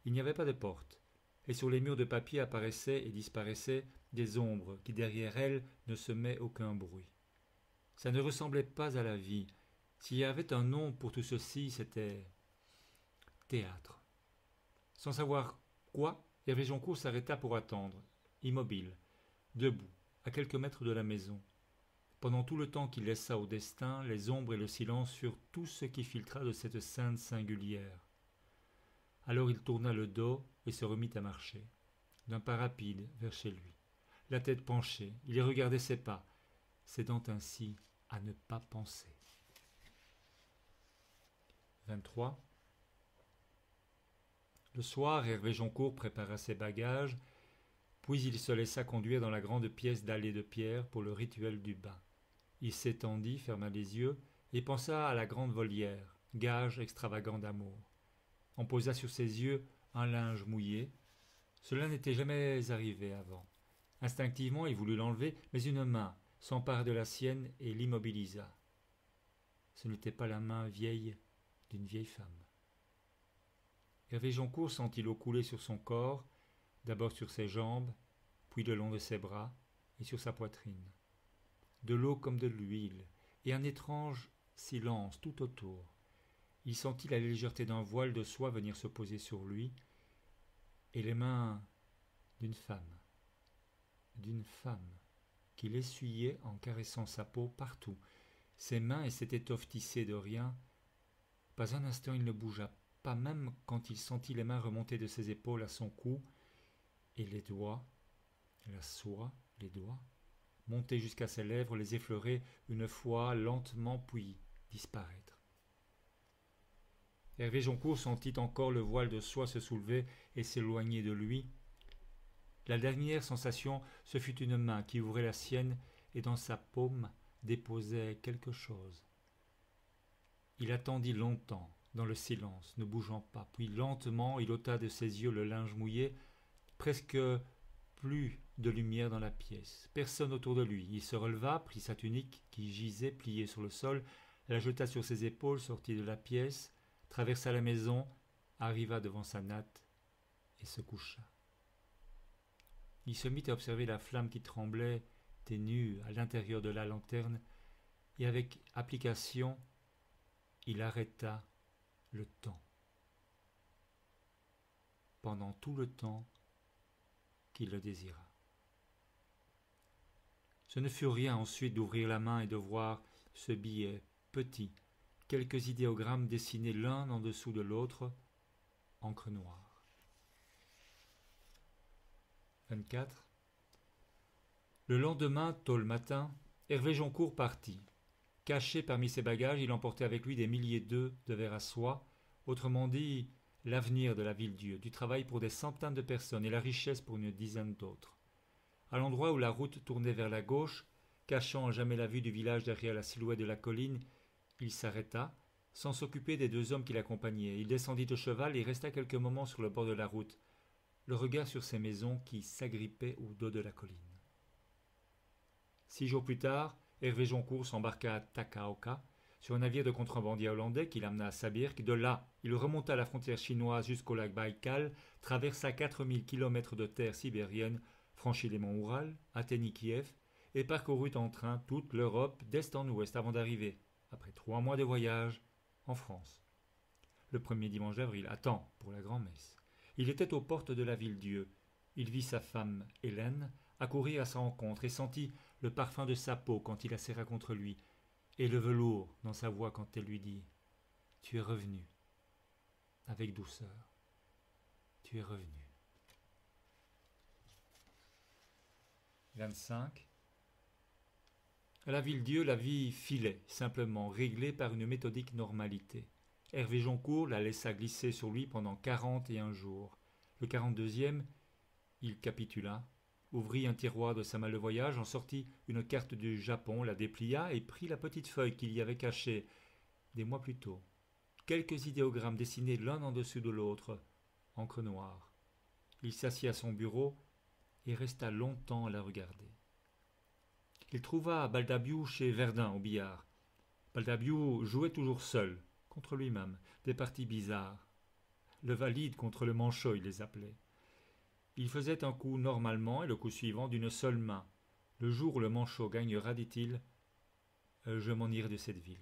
Il n'y avait pas de porte, et sur les murs de papier apparaissaient et disparaissaient des ombres qui derrière elles ne semaient aucun bruit. Ça ne ressemblait pas à la vie. S'il y avait un nom pour tout ceci, c'était théâtre. Sans savoir quoi, Hervé Joncourt s'arrêta pour attendre, immobile, debout, à quelques mètres de la maison. Pendant tout le temps qu'il laissa au destin, les ombres et le silence furent tout ce qui filtra de cette scène singulière. Alors il tourna le dos et se remit à marcher, d'un pas rapide vers chez lui. La tête penchée, il y regardait ses pas, s'aidant ainsi à ne pas penser. 23. Le soir, Hervé Joncourt prépara ses bagages, puis il se laissa conduire dans la grande pièce dallée de pierre pour le rituel du bain. Il s'étendit, ferma les yeux et pensa à la grande volière, gage extravagant d'amour. On posa sur ses yeux un linge mouillé. Cela n'était jamais arrivé avant. Instinctivement, il voulut l'enlever, mais une main s'empara de la sienne et l'immobilisa. Ce n'était pas la main vieille d'une vieille femme. Hervé Joncourt sentit l'eau couler sur son corps, d'abord sur ses jambes, puis le long de ses bras et sur sa poitrine. De l'eau comme de l'huile, et un étrange silence tout autour. Il sentit la légèreté d'un voile de soie venir se poser sur lui, et les mains d'une femme qui l'essuyait en caressant sa peau partout. Ses mains et cette étoffe tissée de rien. Pas un instant il ne bougea, pas même quand il sentit les mains remonter de ses épaules à son cou, et les doigts, la soie, les doigts, monter jusqu'à ses lèvres, les effleurer une fois lentement, puis disparaître. Hervé Joncourt sentit encore le voile de soie se soulever et s'éloigner de lui. La dernière sensation, ce fut une main qui ouvrait la sienne et dans sa paume déposait quelque chose. Il attendit longtemps, dans le silence, ne bougeant pas, puis lentement il ôta de ses yeux le linge mouillé, presque plus de lumière dans la pièce, personne autour de lui. Il se releva, prit sa tunique qui gisait pliée sur le sol, la jeta sur ses épaules, sortit de la pièce, traversa la maison, arriva devant sa natte et se coucha. Il se mit à observer la flamme qui tremblait, ténue, à l'intérieur de la lanterne, et avec application il arrêta le temps, pendant tout le temps qu'il le désira. Ce ne fut rien ensuite d'ouvrir la main et de voir ce billet petit, quelques idéogrammes dessinés l'un en dessous de l'autre, encre noire. 24. Le lendemain, tôt le matin, Hervé Joncourt partit. Caché parmi ses bagages, il emportait avec lui des milliers d'œufs de verre à soie, autrement dit, l'avenir de la Ville-Dieu, du travail pour des centaines de personnes et la richesse pour une dizaine d'autres. À l'endroit où la route tournait vers la gauche, cachant à jamais la vue du village derrière la silhouette de la colline, il s'arrêta, sans s'occuper des deux hommes qui l'accompagnaient. Il descendit de cheval et resta quelques moments sur le bord de la route, le regard sur ces maisons qui s'agrippaient au dos de la colline. 6 jours plus tard, Hervé Joncourt s'embarqua à Takaoka, sur un navire de contrebandiers hollandais qui l'amena à Sabirk. De là, il remonta la frontière chinoise jusqu'au lac Baïkal, traversa 4000 km de terre sibérienne, franchit les monts Oural, atteignit Kiev et parcourut en train toute l'Europe d'est en ouest avant d'arriver, après 3 mois de voyage, en France. Le premier dimanche d'avril, à temps pour la grand-messe. Il était aux portes de la Ville-Dieu. Il vit sa femme, Hélène, accourir à sa rencontre et sentit le parfum de sa peau quand il la serra contre lui, et le velours dans sa voix quand elle lui dit « Tu es revenu » avec douceur. « Tu es revenu. » 25. À la Ville-Dieu, la vie filait, simplement, réglée par une méthodique normalité. Hervé Joncourt la laissa glisser sur lui pendant 41 jours. Le 42e, il capitula, ouvrit un tiroir de sa malle de voyage, en sortit une carte du Japon, la déplia et prit la petite feuille qu'il y avait cachée des mois plus tôt. Quelques idéogrammes dessinés l'un en dessous de l'autre, encre noire. Il s'assit à son bureau et resta longtemps à la regarder. Il trouva Baldabiou chez Verdun au billard. Baldabiou jouait toujours seul, contre lui-même, des parties bizarres. Le valide contre le manchot, il les appelait. Il faisait un coup normalement et le coup suivant d'une seule main. Le jour où le manchot gagnera, dit-il, je m'en irai de cette ville.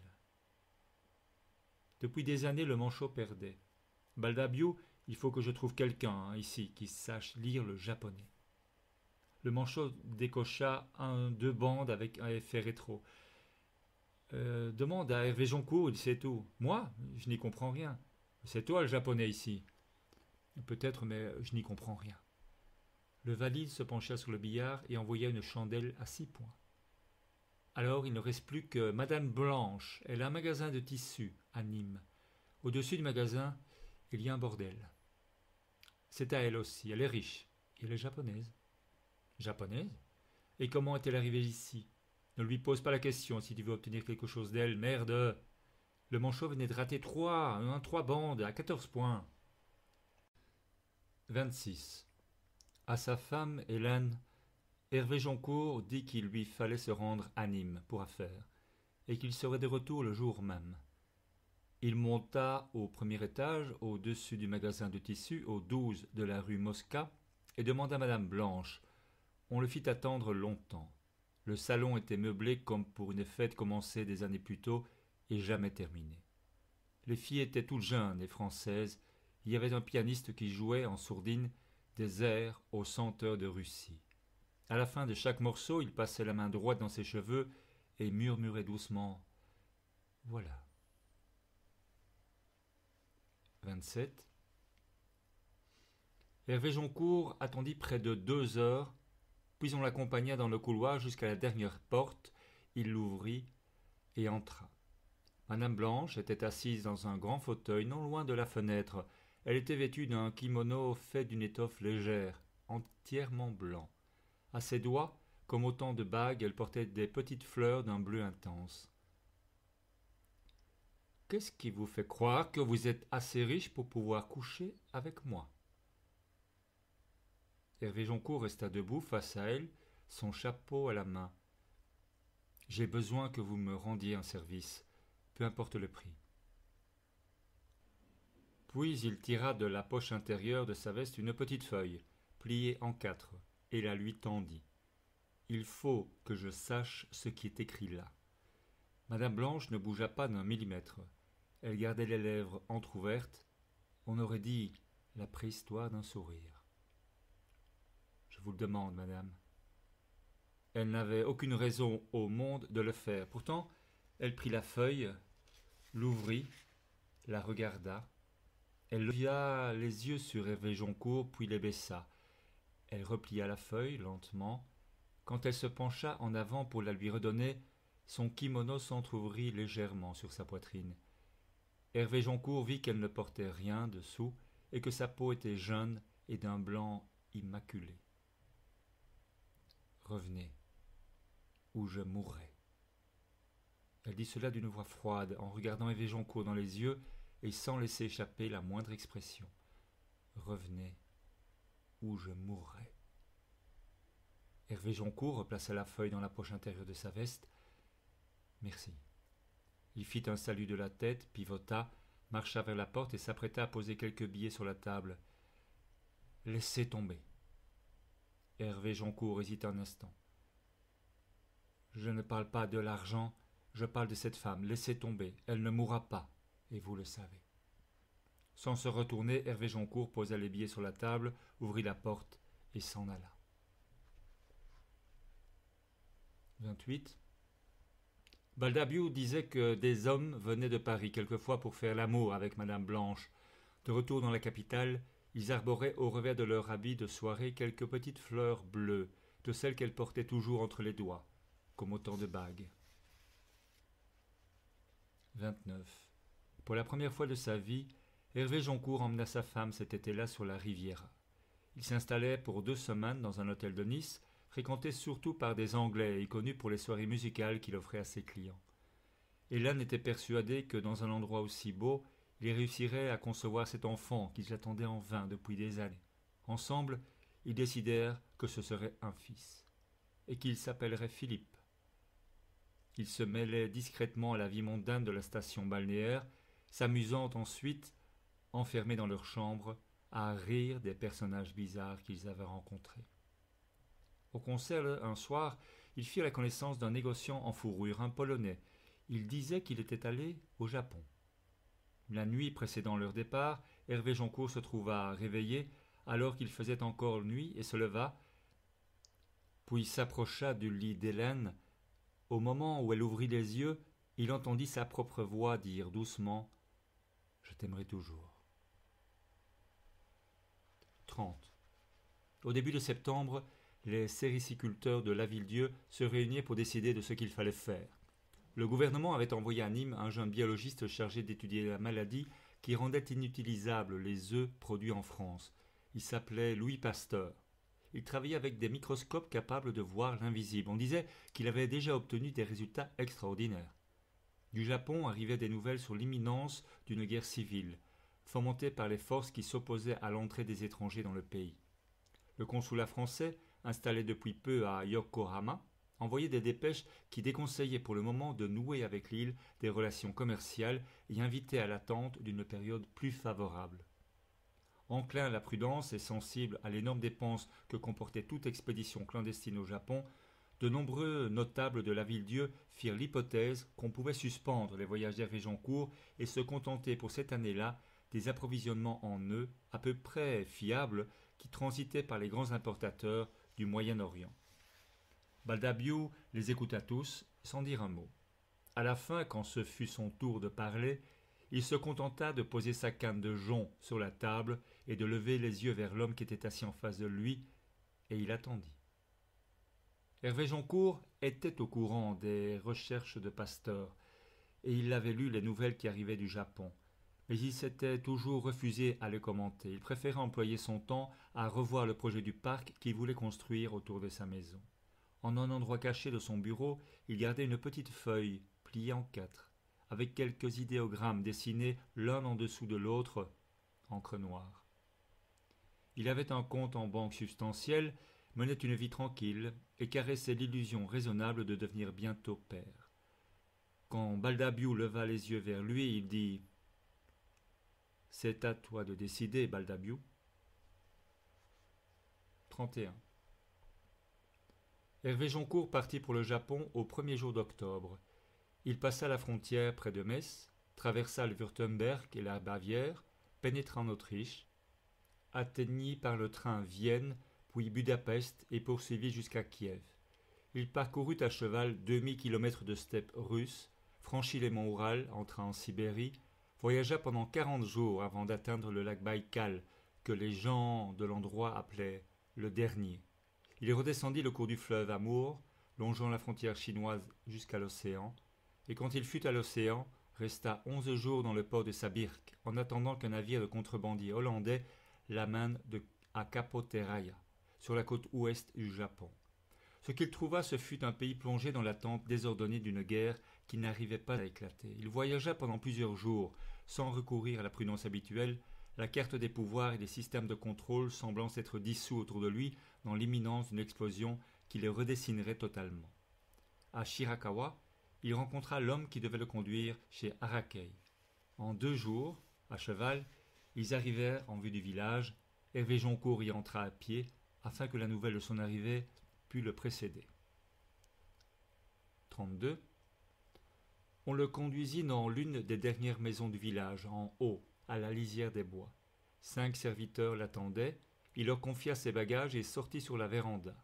Depuis des années, le manchot perdait. Baldabiou, il faut que je trouve quelqu'un ici qui sache lire le japonais. Le manchot décocha 2 bandes avec un effet rétro. Demande à Hervé Joncourt, il sait tout. Moi, je n'y comprends rien. C'est toi le japonais ici. Peut-être, mais je n'y comprends rien. Le valide se pencha sur le billard et envoya une chandelle à 6 points. Alors il ne reste plus que Madame Blanche. Elle a un magasin de tissus à Nîmes. Au-dessus du magasin, il y a un bordel. C'est à elle aussi. Elle est riche. Et elle est japonaise. Japonaise? Et comment est-elle arrivée ici? Ne lui pose pas la question si tu veux obtenir quelque chose d'elle. Merde! Le manchot venait de rater 3 bandes à 14 points. 26. À sa femme, Hélène, Hervé Joncourt dit qu'il lui fallait se rendre à Nîmes pour affaires, et qu'il serait de retour le jour même. Il monta au premier étage, au-dessus du magasin de tissus, au 12 de la rue Mosca, et demanda à Madame Blanche. On le fit attendre longtemps. Le salon était meublé comme pour une fête commencée des années plus tôt et jamais terminée. Les filles étaient toutes jeunes et françaises. Il y avait un pianiste qui jouait en sourdine des airs aux senteurs de Russie. À la fin de chaque morceau, il passait la main droite dans ses cheveux et murmurait doucement « Voilà ». 27. Hervé Joncourt attendit près de 2 heures, puis on l'accompagna dans le couloir jusqu'à la dernière porte. Il l'ouvrit et entra. Madame Blanche était assise dans un grand fauteuil non loin de la fenêtre. Elle était vêtue d'un kimono fait d'une étoffe légère, entièrement blanc. À ses doigts, comme autant de bagues, elle portait des petites fleurs d'un bleu intense. « Qu'est-ce qui vous fait croire que vous êtes assez riche pour pouvoir coucher avec moi ?» Hervé Joncourt resta debout face à elle, son chapeau à la main. « J'ai besoin que vous me rendiez un service, peu importe le prix. » Puis il tira de la poche intérieure de sa veste une petite feuille, pliée en 4, et la lui tendit. « Il faut que je sache ce qui est écrit là. » Madame Blanche ne bougea pas d'1 millimètre. Elle gardait les lèvres entr'ouvertes. On aurait dit la préhistoire d'un sourire. Je vous le demande, madame. Elle n'avait aucune raison au monde de le faire. Pourtant, elle prit la feuille, l'ouvrit, la regarda. Elle levia les yeux sur Hervé Joncourt, puis les baissa. Elle replia la feuille lentement. Quand elle se pencha en avant pour la lui redonner, son kimono s'entr'ouvrit légèrement sur sa poitrine. Hervé Joncourt vit qu'elle ne portait rien dessous et que sa peau était jeune et d'un blanc immaculé. Revenez, ou je mourrai. Elle dit cela d'une voix froide, en regardant Hervé Joncourt dans les yeux et sans laisser échapper la moindre expression. Revenez, ou je mourrai. Hervé Joncourt replaça la feuille dans la poche intérieure de sa veste. Merci. Il fit un salut de la tête, pivota, marcha vers la porte et s'apprêta à poser quelques billets sur la table. Laissez tomber. Hervé Joncourt hésita un instant. Je ne parle pas de l'argent, je parle de cette femme. Laissez tomber, elle ne mourra pas, et vous le savez. Sans se retourner, Hervé Joncourt posa les billets sur la table, ouvrit la porte et s'en alla. 28. Baldabiou disait que des hommes venaient de Paris quelquefois pour faire l'amour avec Madame Blanche. De retour dans la capitale, ils arboraient au revers de leur habit de soirée quelques petites fleurs bleues, de celles qu'elle portait toujours entre les doigts, comme autant de bagues. 29. Pour la première fois de sa vie, Hervé Joncourt emmena sa femme cet été-là sur la Riviera. Il s'installait pour 2 semaines dans un hôtel de Nice, fréquenté surtout par des Anglais et connu pour les soirées musicales qu'il offrait à ses clients. Hélène était persuadée que dans un endroit aussi beau, il réussirait à concevoir cet enfant qu'ils attendaient en vain depuis des années. Ensemble, ils décidèrent que ce serait un fils, et qu'il s'appellerait Philippe. Ils se mêlaient discrètement à la vie mondaine de la station balnéaire, s'amusant ensuite, enfermés dans leur chambre, à rire des personnages bizarres qu'ils avaient rencontrés. Au concert, un soir, ils firent la connaissance d'un négociant en fourrure, un Polonais. Il disait qu'il était allé au Japon. La nuit précédant leur départ, Hervé Joncourt se trouva réveillé alors qu'il faisait encore nuit et se leva, puis s'approcha du lit d'Hélène. Au moment où elle ouvrit les yeux, il entendit sa propre voix dire doucement « Je t'aimerai toujours ». 30. Au début de septembre, les sériciculteurs de Lavilledieu se réunirent pour décider de ce qu'il fallait faire. Le gouvernement avait envoyé à Nîmes un jeune biologiste chargé d'étudier la maladie qui rendait inutilisables les œufs produits en France. Il s'appelait Louis Pasteur. Il travaillait avec des microscopes capables de voir l'invisible. On disait qu'il avait déjà obtenu des résultats extraordinaires. Du Japon arrivaient des nouvelles sur l'imminence d'une guerre civile, fomentée par les forces qui s'opposaient à l'entrée des étrangers dans le pays. Le consulat français, installé depuis peu à Yokohama, envoyait des dépêches qui déconseillaient pour le moment de nouer avec l'île des relations commerciales et invitaient à l'attente d'une période plus favorable. Enclin à la prudence et sensible à l'énorme dépense que comportait toute expédition clandestine au Japon, de nombreux notables de Lavilledieu firent l'hypothèse qu'on pouvait suspendre les voyages d'Hervé Joncourt et se contenter pour cette année-là des approvisionnements en œufs à peu près fiables qui transitaient par les grands importateurs du Moyen-Orient. Baldabiou les écouta tous, sans dire un mot. À la fin, quand ce fut son tour de parler, il se contenta de poser sa canne de jonc sur la table et de lever les yeux vers l'homme qui était assis en face de lui, et il attendit. Hervé Joncourt était au courant des recherches de Pasteur, et il avait lu les nouvelles qui arrivaient du Japon, mais il s'était toujours refusé à les commenter. Il préférait employer son temps à revoir le projet du parc qu'il voulait construire autour de sa maison. En un endroit caché de son bureau, il gardait une petite feuille pliée en 4, avec quelques idéogrammes dessinés l'un en dessous de l'autre, encre noire. Il avait un compte en banque substantiel, menait une vie tranquille et caressait l'illusion raisonnable de devenir bientôt père. Quand Baldabiou leva les yeux vers lui, il dit « C'est à toi de décider, Baldabiou. » 31. Hervé Joncourt partit pour le Japon au 1er jour d'octobre. Il passa la frontière près de Metz, traversa le Wurtemberg et la Bavière, pénétra en Autriche, atteignit par le train Vienne, puis Budapest et poursuivit jusqu'à Kiev. Il parcourut à cheval 2000 km de steppe russe, franchit les monts Oural, entra en Sibérie, voyagea pendant 40 jours avant d'atteindre le lac Baïkal, que les gens de l'endroit appelaient le dernier. Il redescendit le cours du fleuve Amour, longeant la frontière chinoise jusqu'à l'océan, et quand il fut à l'océan, resta 11 jours dans le port de Sabirk, en attendant qu'un navire de contrebandiers hollandais l'amène à Capoterraya, sur la côte ouest du Japon. Ce qu'il trouva, ce fut un pays plongé dans l'attente désordonnée d'une guerre qui n'arrivait pas à éclater. Il voyagea pendant plusieurs jours, sans recourir à la prudence habituelle, la carte des pouvoirs et des systèmes de contrôle semblant s'être dissous autour de lui dans l'imminence d'une explosion qui les redessinerait totalement. À Shirakawa, il rencontra l'homme qui devait le conduire chez Arakei. En 2 jours, à cheval, ils arrivèrent en vue du village. Hervé Joncourt y entra à pied, afin que la nouvelle de son arrivée pût le précéder. 32. On le conduisit dans l'une des dernières maisons du village, en haut, à la lisière des bois. 5 serviteurs l'attendaient, il leur confia ses bagages et sortit sur la véranda.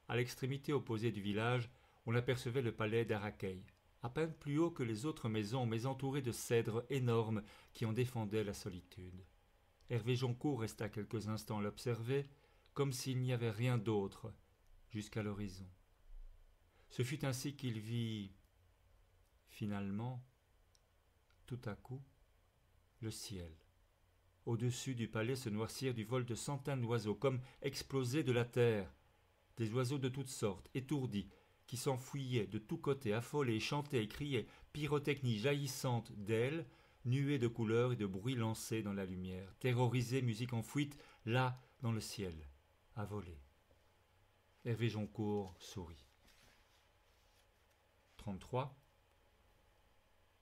À l'extrémité opposée du village, on apercevait le palais d'Arakei, à peine plus haut que les autres maisons, mais entouré de cèdres énormes qui en défendaient la solitude. Hervé Joncourt resta quelques instants à l'observer, comme s'il n'y avait rien d'autre, jusqu'à l'horizon. Ce fut ainsi qu'il vit, finalement, tout à coup, le ciel. Au-dessus du palais se noircirent du vol de centaines d'oiseaux, comme explosés de la terre. Des oiseaux de toutes sortes, étourdis, qui s'enfuyaient de tous côtés, affolés, chantaient et criaient, pyrotechnie jaillissante d'ailes, nuées de couleurs et de bruits lancés dans la lumière, terrorisés, musique en fuite, là, dans le ciel, à voler. Hervé Joncourt sourit. 33.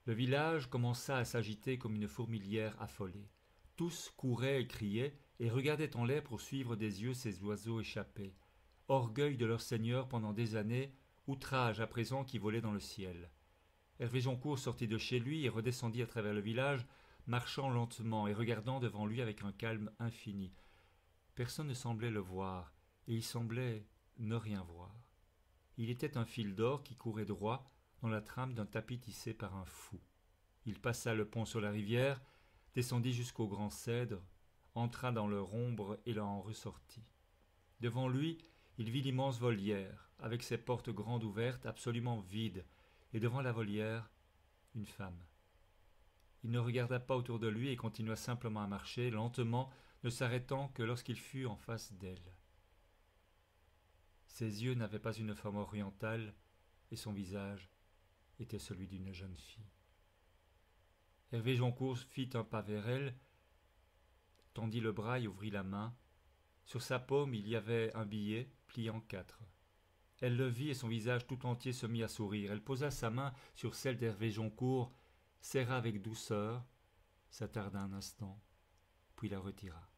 Le village commença à s'agiter comme une fourmilière affolée. Tous couraient et criaient et regardaient en l'air pour suivre des yeux ces oiseaux échappés. Orgueil de leur seigneur pendant des années, outrage à présent qui volait dans le ciel. Hervé Joncourt sortit de chez lui et redescendit à travers le village, marchant lentement et regardant devant lui avec un calme infini. Personne ne semblait le voir, et il semblait ne rien voir. Il était un fil d'or qui courait droit dans la trame d'un tapis tissé par un fou. Il passa le pont sur la rivière, descendit jusqu'au grand cèdre, entra dans leur ombre et en ressortit. Devant lui, il vit l'immense volière, avec ses portes grandes ouvertes, absolument vides, et devant la volière, une femme. Il ne regarda pas autour de lui et continua simplement à marcher, lentement, ne s'arrêtant que lorsqu'il fut en face d'elle. Ses yeux n'avaient pas une forme orientale, et son visage était celui d'une jeune fille. Hervé Joncourt fit un pas vers elle, tendit le bras et ouvrit la main. Sur sa paume, il y avait un billet plié en 4. Elle le vit et son visage tout entier se mit à sourire. Elle posa sa main sur celle d'Hervé Joncourt, serra avec douceur, s'attarda un instant, puis la retira,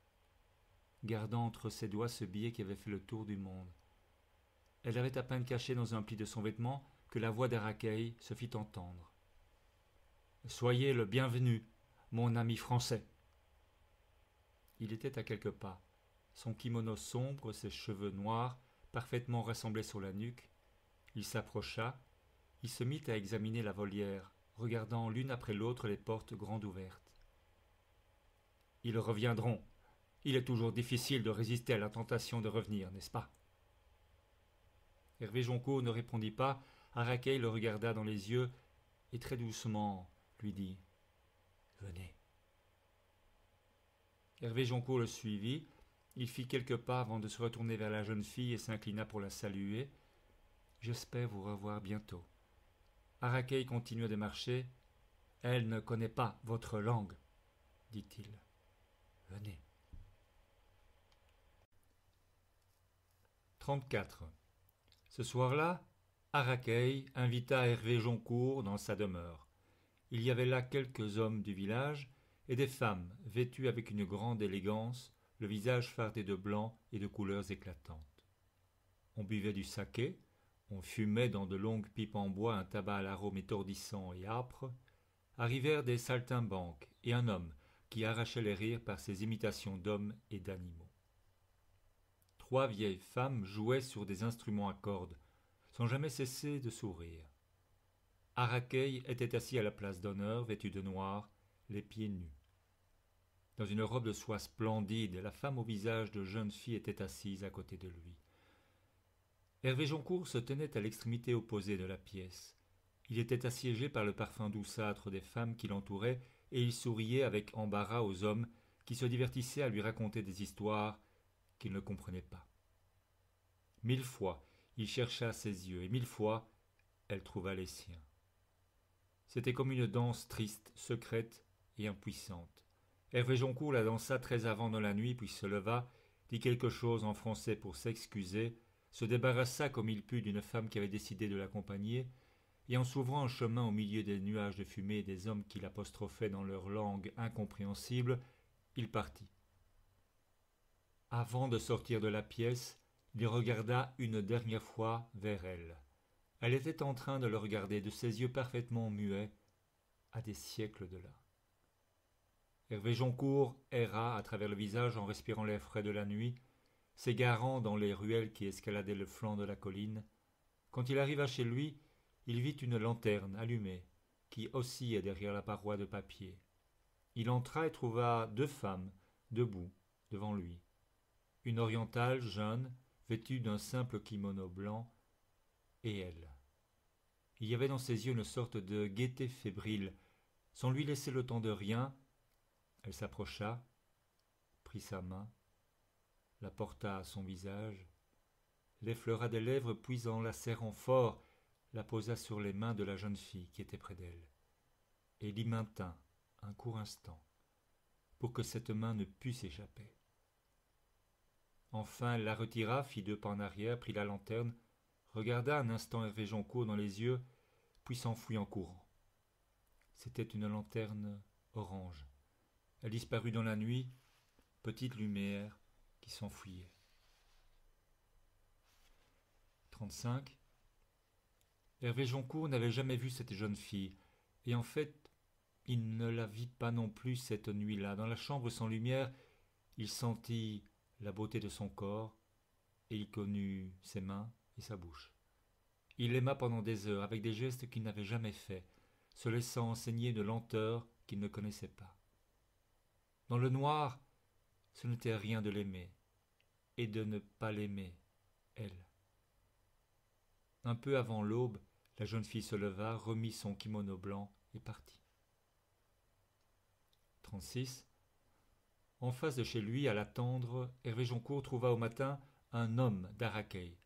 gardant entre ses doigts ce billet qui avait fait le tour du monde. Elle avait à peine caché dans un pli de son vêtement que la voix d'Arakei se fit entendre. « Soyez le bienvenu, mon ami français. » Il était à quelques pas. Son kimono sombre, ses cheveux noirs, parfaitement rassemblés sur la nuque. Il s'approcha, il se mit à examiner la volière, regardant l'une après l'autre les portes grandes ouvertes. « Ils reviendront. Il est toujours difficile de résister à la tentation de revenir, n'est-ce pas ?» Hervé Joncourt ne répondit pas. Arakei le regarda dans les yeux et très doucement lui dit « Venez. » Hervé Joncourt le suivit. Il fit quelques pas avant de se retourner vers la jeune fille et s'inclina pour la saluer. « J'espère vous revoir bientôt. » Arakei continua de marcher. « Elle ne connaît pas votre langue, dit-il. Venez. » 34. Ce soir-là, Arakei invita Hervé Joncourt dans sa demeure. Il y avait là quelques hommes du village et des femmes vêtues avec une grande élégance, le visage fardé de blanc et de couleurs éclatantes. On buvait du saké, on fumait dans de longues pipes en bois un tabac à l'arôme étourdissant et âpre. arrivèrent des saltimbanques et un homme qui arrachait les rires par ses imitations d'hommes et d'animaux. 3 vieilles femmes jouaient sur des instruments à cordes, sans jamais cesser de sourire. Arrakei était assis à la place d'honneur, vêtu de noir, les pieds nus. Dans une robe de soie splendide, la femme au visage de jeune fille était assise à côté de lui. Hervé Joncourt se tenait à l'extrémité opposée de la pièce. Il était assiégé par le parfum douceâtre des femmes qui l'entouraient, et il souriait avec embarras aux hommes qui se divertissaient à lui raconter des histoires qu'il ne comprenait pas. 1000 fois, il chercha ses yeux, et 1000 fois, elle trouva les siens. C'était comme une danse triste, secrète et impuissante. Hervé Joncourt la dansa très avant dans la nuit, puis se leva, dit quelque chose en français pour s'excuser, se débarrassa comme il put d'une femme qui avait décidé de l'accompagner, et en s'ouvrant un chemin au milieu des nuages de fumée et des hommes qui l'apostrophaient dans leur langue incompréhensible, il partit. Avant de sortir de la pièce, il regarda une dernière fois vers elle. Elle était en train de le regarder de ses yeux parfaitement muets, à des siècles de là. Hervé Joncourt erra à travers le visage en respirant l'air frais de la nuit, s'égarant dans les ruelles qui escaladaient le flanc de la colline. Quand il arriva chez lui, il vit une lanterne allumée qui oscillait derrière la paroi de papier. Il entra et trouva 2 femmes debout devant lui. Une orientale jeune, vêtue d'un simple kimono blanc, et elle. Il y avait dans ses yeux une sorte de gaieté fébrile. Sans lui laisser le temps de rien, elle s'approcha, prit sa main, la porta à son visage, l'effleura des lèvres, puis en la serrant fort, la posa sur les mains de la jeune fille qui était près d'elle, et l'y maintint un court instant, pour que cette main ne pût s'échapper. Enfin, elle la retira, fit 2 pas en arrière, prit la lanterne, regarda un instant Hervé Joncourt dans les yeux, puis s'enfuit en courant. C'était une lanterne orange. Elle disparut dans la nuit, petite lumière qui s'enfuyait. 35. Hervé Joncourt n'avait jamais vu cette jeune fille, et en fait, il ne la vit pas non plus cette nuit-là. Dans la chambre sans lumière, il sentit la beauté de son corps, et il connut ses mains et sa bouche. Il l'aima pendant des heures, avec des gestes qu'il n'avait jamais faits, se laissant enseigner de lenteur qu'il ne connaissait pas. Dans le noir, ce n'était rien de l'aimer, et de ne pas l'aimer, elle. Un peu avant l'aube, la jeune fille se leva, remit son kimono blanc et partit. 36. En face de chez lui, à l'attendre, Hervé Joncourt trouva au matin un homme d'Arrakei.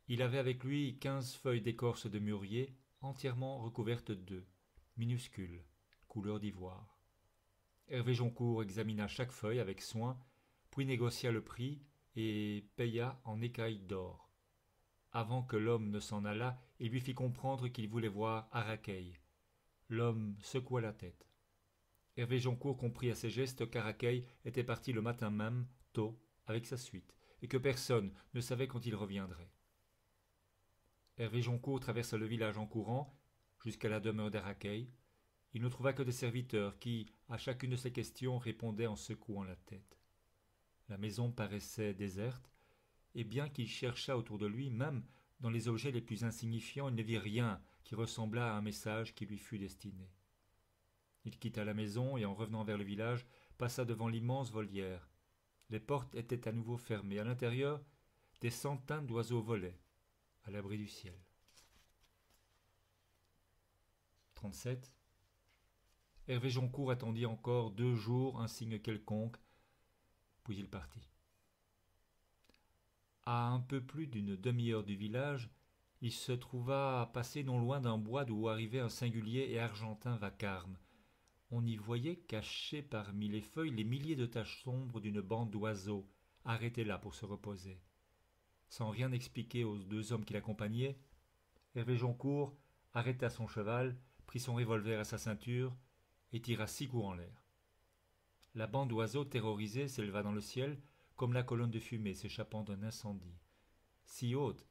Il avait avec lui 15 feuilles d'écorce de mûrier, entièrement recouvertes d'œufs, minuscules, couleur d'ivoire. Hervé Joncourt examina chaque feuille avec soin, puis négocia le prix et paya en écailles d'or. Avant que l'homme ne s'en allât, il lui fit comprendre qu'il voulait voir Arrakei. L'homme secoua la tête. Hervé Joncourt comprit à ses gestes qu'Arrakei était parti le matin même, tôt, avec sa suite, et que personne ne savait quand il reviendrait. Hervé Joncourt traversa le village en courant, jusqu'à la demeure d'Arrakei. Il ne trouva que des serviteurs qui, à chacune de ses questions, répondaient en secouant la tête. La maison paraissait déserte, et bien qu'il cherchât autour de lui, même dans les objets les plus insignifiants, il ne vit rien qui ressemblât à un message qui lui fût destiné. Il quitta la maison et en revenant vers le village, passa devant l'immense volière. Les portes étaient à nouveau fermées. À l'intérieur, des centaines d'oiseaux volaient, à l'abri du ciel. 37. Hervé Joncourt attendit encore 2 jours un signe quelconque, puis il partit. À un peu plus d'une demi-heure du village, il se trouva passé non loin d'un bois d'où arrivait un singulier et argentin vacarme. On y voyait cachés parmi les feuilles les milliers de taches sombres d'une bande d'oiseaux, arrêtés là pour se reposer. Sans rien expliquer aux 2 hommes qui l'accompagnaient, Hervé Joncourt arrêta son cheval, prit son revolver à sa ceinture et tira 6 coups en l'air. La bande d'oiseaux terrorisés s'éleva dans le ciel comme la colonne de fumée s'échappant d'un incendie, si haute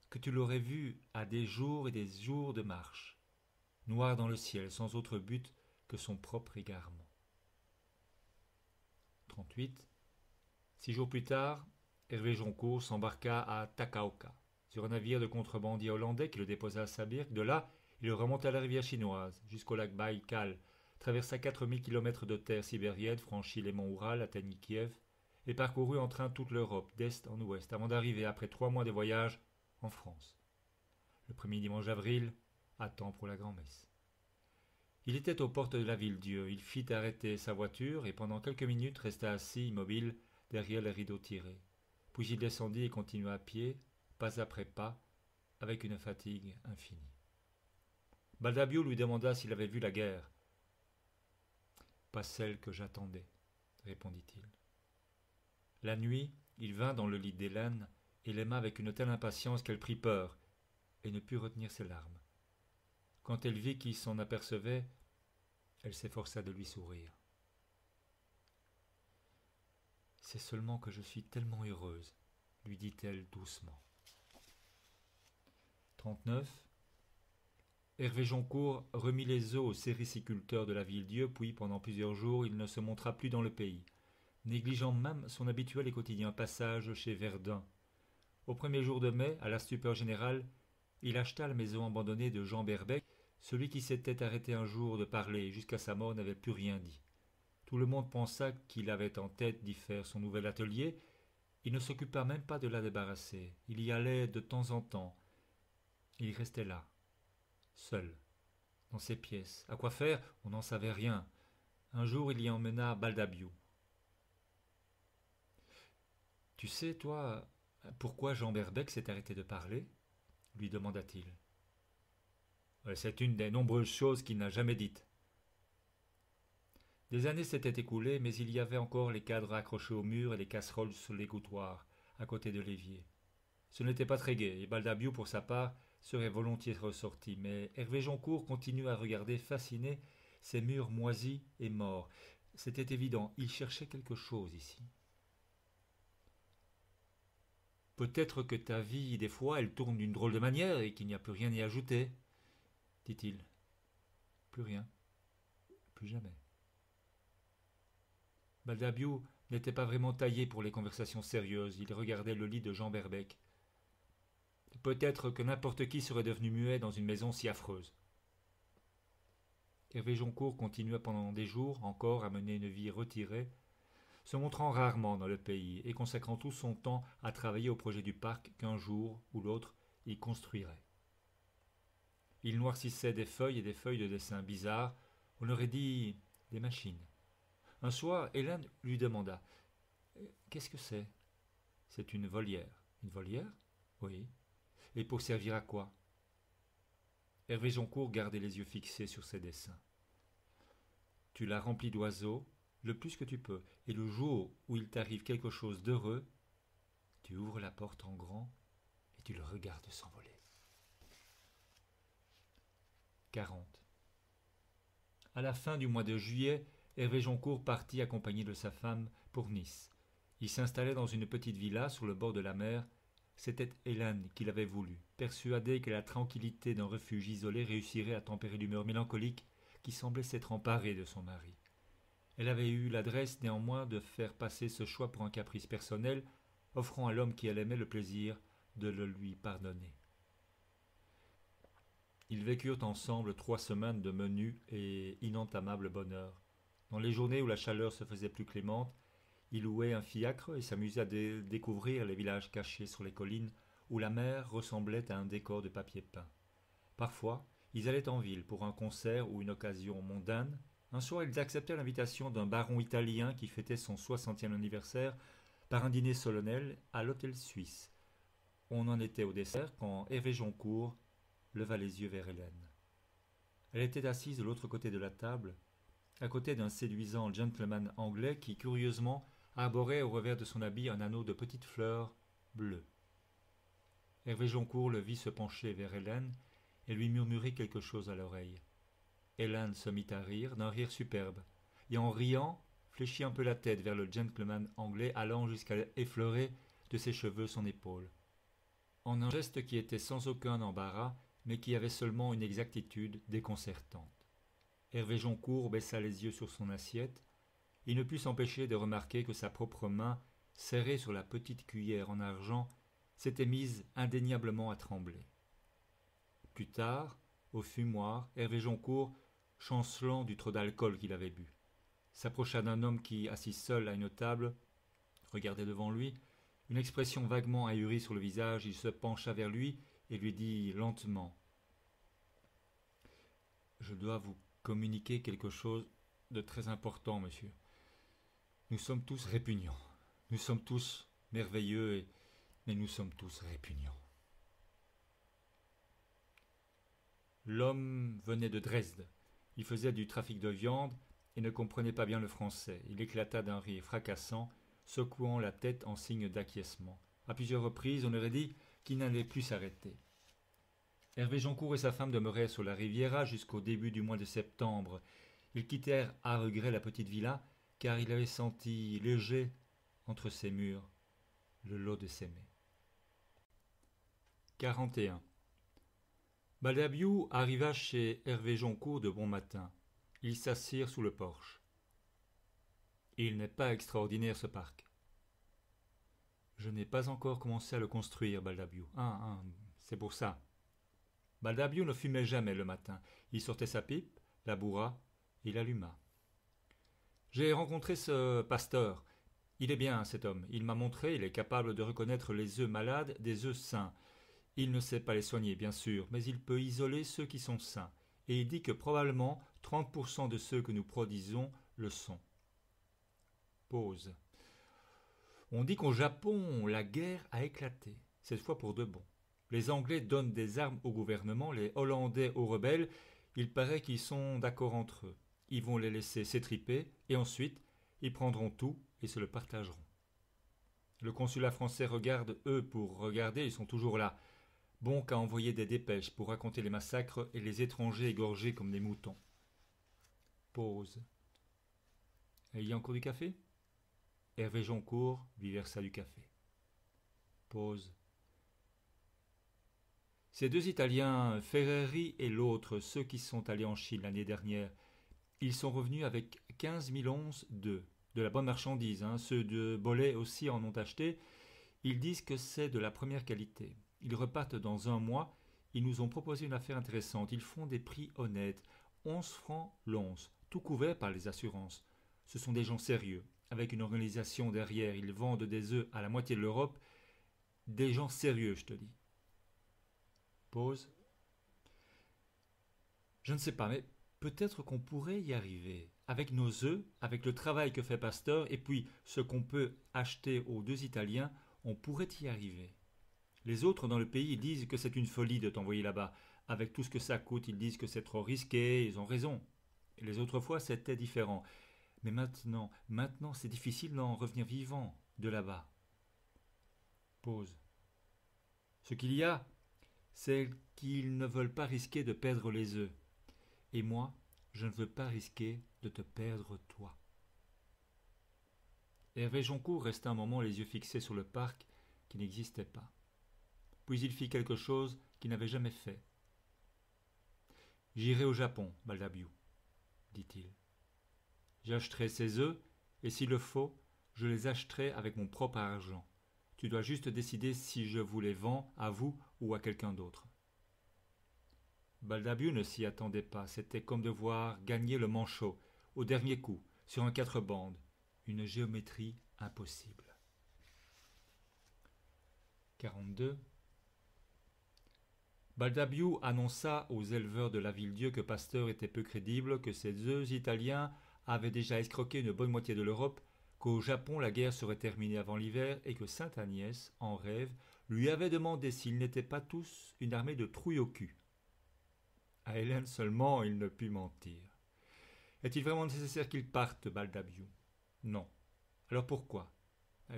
que tu l'aurais vue à des jours et des jours de marche. noir dans le ciel, sans autre but que son propre égarement. 38. 6 jours plus tard, Hervé Joncourt s'embarqua à Takaoka, sur un navire de contrebandier hollandais qui le déposa à Sabirk. De là, il remonta la rivière chinoise, jusqu'au lac Baïkal, traversa 4000 km de terre sibérienne, franchit les monts Oural, atteignit Kiev, et parcourut en train toute l'Europe, d'est en ouest, avant d'arriver, après 3 mois de voyage, en France. Le premier dimanche d'avril, à temps pour la grand-messe. Il était aux portes de la Ville-Dieu. Il fit arrêter sa voiture et pendant quelques minutes resta assis, immobile, derrière les rideaux tirés. Puis il descendit et continua à pied, pas après pas, avec une fatigue infinie. Baldabio lui demanda s'il avait vu la guerre. Pas celle que j'attendais, répondit-il. La nuit, il vint dans le lit d'Hélène et l'aima avec une telle impatience qu'elle prit peur et ne put retenir ses larmes. Quand elle vit qu'il s'en apercevait, elle s'efforça de lui sourire. C'est seulement que je suis tellement heureuse, lui dit-elle doucement. 39. Hervé Joncourt remit les os aux sériciculteurs de la Ville-Dieu, puis pendant plusieurs jours il ne se montra plus dans le pays, négligeant même son habituel et quotidien passage chez Verdun. Au premier jour de mai, à la stupeur générale, il acheta la maison abandonnée de Jean Berbec. Celui qui s'était arrêté un jour de parler jusqu'à sa mort n'avait plus rien dit. Tout le monde pensa qu'il avait en tête d'y faire son nouvel atelier. Il ne s'occupa même pas de la débarrasser. Il y allait de temps en temps. Il restait là, seul, dans ses pièces. À quoi faire, on n'en savait rien. Un jour, il y emmena Baldabio. « Tu sais, toi, pourquoi Jean Berbec s'est arrêté de parler ?» lui demanda-t-il. « C'est une des nombreuses choses qu'il n'a jamais dites. » Des années s'étaient écoulées, mais il y avait encore les cadres accrochés au mur et les casseroles sur l'égouttoir, à côté de l'évier. Ce n'était pas très gai, et Baldabio, pour sa part, serait volontiers ressorti, mais Hervé Joncourt continuait à regarder fasciné ces murs moisis et morts. C'était évident, il cherchait quelque chose ici. « Peut-être que ta vie, des fois, elle tourne d'une drôle de manière et qu'il n'y a plus rien à y ajouter, » dit-il. « Plus rien, plus jamais. » Baldabio n'était pas vraiment taillé pour les conversations sérieuses. Il regardait le lit de Jean Berbec. Peut-être que n'importe qui serait devenu muet dans une maison si affreuse. Hervé Joncourt continua pendant des jours encore à mener une vie retirée, se montrant rarement dans le pays et consacrant tout son temps à travailler au projet du parc qu'un jour ou l'autre il construirait. Il noircissait des feuilles et des feuilles de dessins bizarres, on aurait dit des machines. Un soir, Hélène lui demanda « Qu'est-ce que c'est ?»« C'est une volière. »« Une volière ?»« Oui. »« Et pour servir à quoi ?» Hervé Joncourt gardait les yeux fixés sur ses dessins. « Tu la remplis d'oiseaux, le plus que tu peux, et le jour où il t'arrive quelque chose d'heureux, tu ouvres la porte en grand et tu le regardes s'envoler. » 40. À la fin du mois de juillet, Hervé Joncourt partit accompagné de sa femme pour Nice. Il s'installait dans une petite villa sur le bord de la mer. C'était Hélène qui l'avait voulu, persuadée que la tranquillité d'un refuge isolé réussirait à tempérer l'humeur mélancolique qui semblait s'être emparée de son mari. Elle avait eu l'adresse néanmoins de faire passer ce choix pour un caprice personnel, offrant à l'homme qui elle aimait le plaisir de le lui pardonner. Ils vécurent ensemble 3 semaines de menu et inentamable bonheur. Dans les journées où la chaleur se faisait plus clémente, il louait un fiacre et s'amusait à découvrir les villages cachés sur les collines où la mer ressemblait à un décor de papier peint. Parfois, ils allaient en ville pour un concert ou une occasion mondaine. Un soir, ils acceptèrent l'invitation d'un baron italien qui fêtait son 60e anniversaire par un dîner solennel à l'hôtel suisse. On en était au dessert quand Hervé Joncourt leva les yeux vers Hélène. Elle était assise de l'autre côté de la table, à côté d'un séduisant gentleman anglais qui, curieusement, arborait au revers de son habit un anneau de petites fleurs bleues. Hervé Joncourt le vit se pencher vers Hélène et lui murmurer quelque chose à l'oreille. Hélène se mit à rire, d'un rire superbe, et en riant, fléchit un peu la tête vers le gentleman anglais, allant jusqu'à effleurer de ses cheveux son épaule. En un geste qui était sans aucun embarras, mais qui avait seulement une exactitude déconcertante. Hervé Joncourt baissa les yeux sur son assiette. Il ne put s'empêcher de remarquer que sa propre main, serrée sur la petite cuillère en argent, s'était mise indéniablement à trembler. Plus tard, au fumoir, Hervé Joncourt, chancelant du trop d'alcool qu'il avait bu, s'approcha d'un homme qui, assis seul à une table, regardait devant lui, une expression vaguement ahurie sur le visage. Il se pencha vers lui et lui dit lentement: « Je dois vous communiquer quelque chose de très important, monsieur. Nous sommes tous répugnants. Nous sommes tous merveilleux, mais nous sommes tous répugnants. » L'homme venait de Dresde. Il faisait du trafic de viande et ne comprenait pas bien le français. Il éclata d'un rire fracassant, secouant la tête en signe d'acquiescement. À plusieurs reprises, on aurait dit qu'il n'allait plus s'arrêter. Hervé Joncourt et sa femme demeurèrent sur la Riviera jusqu'au début du mois de septembre. Ils quittèrent à regret la petite villa, car il avait senti léger, entre ses murs, le lot de s'aimer. 41. Baldabiou arriva chez Hervé Joncourt de bon matin. Ils s'assirent sous le porche. « Il n'est pas extraordinaire, ce parc. »« Je n'ai pas encore commencé à le construire, Baldabiou. C'est pour ça. » Baldabiou ne fumait jamais le matin. Il sortait sa pipe, la bourra et l'alluma. « J'ai rencontré ce pasteur. Il est bien, cet homme. Il m'a montré, il est capable de reconnaître les œufs malades des œufs sains. Il ne sait pas les soigner, bien sûr, mais il peut isoler ceux qui sont sains. Et il dit que probablement 30% de ceux que nous produisons le sont. » Pause. On dit qu'au Japon, la guerre a éclaté, cette fois pour de bon. Les Anglais donnent des armes au gouvernement, les Hollandais aux rebelles. Il paraît qu'ils sont d'accord entre eux. Ils vont les laisser s'étriper, et ensuite, ils prendront tout et se le partageront. Le consulat français regarde, eux, pour regarder, ils sont toujours là. Bon qu'à envoyer des dépêches pour raconter les massacres et les étrangers égorgés comme des moutons. Pause. Et il y a encore du café ? Hervé Joncourt lui versa du café. Pause. Ces deux Italiens, Ferreri et l'autre, ceux qui sont allés en Chine l'année dernière, ils sont revenus avec 15 000 onces d'œufs, de la bonne marchandise. Ceux de Bollé aussi en ont acheté. Ils disent que c'est de la première qualité. Ils repartent dans un mois. Ils nous ont proposé une affaire intéressante. Ils font des prix honnêtes. 11 francs l'once, tout couvert par les assurances. Ce sont des gens sérieux, avec une organisation derrière. Ils vendent des œufs à la moitié de l'Europe. Des gens sérieux, je te dis. Pause. Je ne sais pas, mais peut-être qu'on pourrait y arriver. Avec nos œufs, avec le travail que fait Pasteur, et puis ce qu'on peut acheter aux deux Italiens, on pourrait y arriver. Les autres dans le pays disent que c'est une folie de t'envoyer là-bas. Avec tout ce que ça coûte, ils disent que c'est trop risqué, ils ont raison. Et les autres fois, c'était différent. Mais maintenant c'est difficile d'en revenir vivant de là-bas. Pause. Ce qu'il y a, c'est qu'ils ne veulent pas risquer de perdre les œufs. Et moi, je ne veux pas risquer de te perdre toi. Hervé Joncourt resta un moment les yeux fixés sur le parc qui n'existait pas. Puis il fit quelque chose qu'il n'avait jamais fait. « J'irai au Japon, Baldabiou, dit-il. J'achèterai ces œufs, et s'il le faut, je les achèterai avec mon propre argent. Tu dois juste décider si je vous les vends à vous ou à quelqu'un d'autre. » Baldabiou ne s'y attendait pas. C'était comme de voir gagner le manchot, au dernier coup, sur un 4 bandes. Une géométrie impossible. 42. Baldabiou annonça aux éleveurs de la Ville-Dieu que Pasteur était peu crédible, que ces œufs italiens avaient déjà escroqué une bonne moitié de l'Europe, qu'au Japon la guerre serait terminée avant l'hiver et que Sainte Agnès, en rêve, lui avait demandé s'ils n'étaient pas tous une armée de trouilles au cul. À Hélène seulement il ne put mentir. Est-il vraiment nécessaire qu'il parte, Baldabiou ? Non. Alors pourquoi ?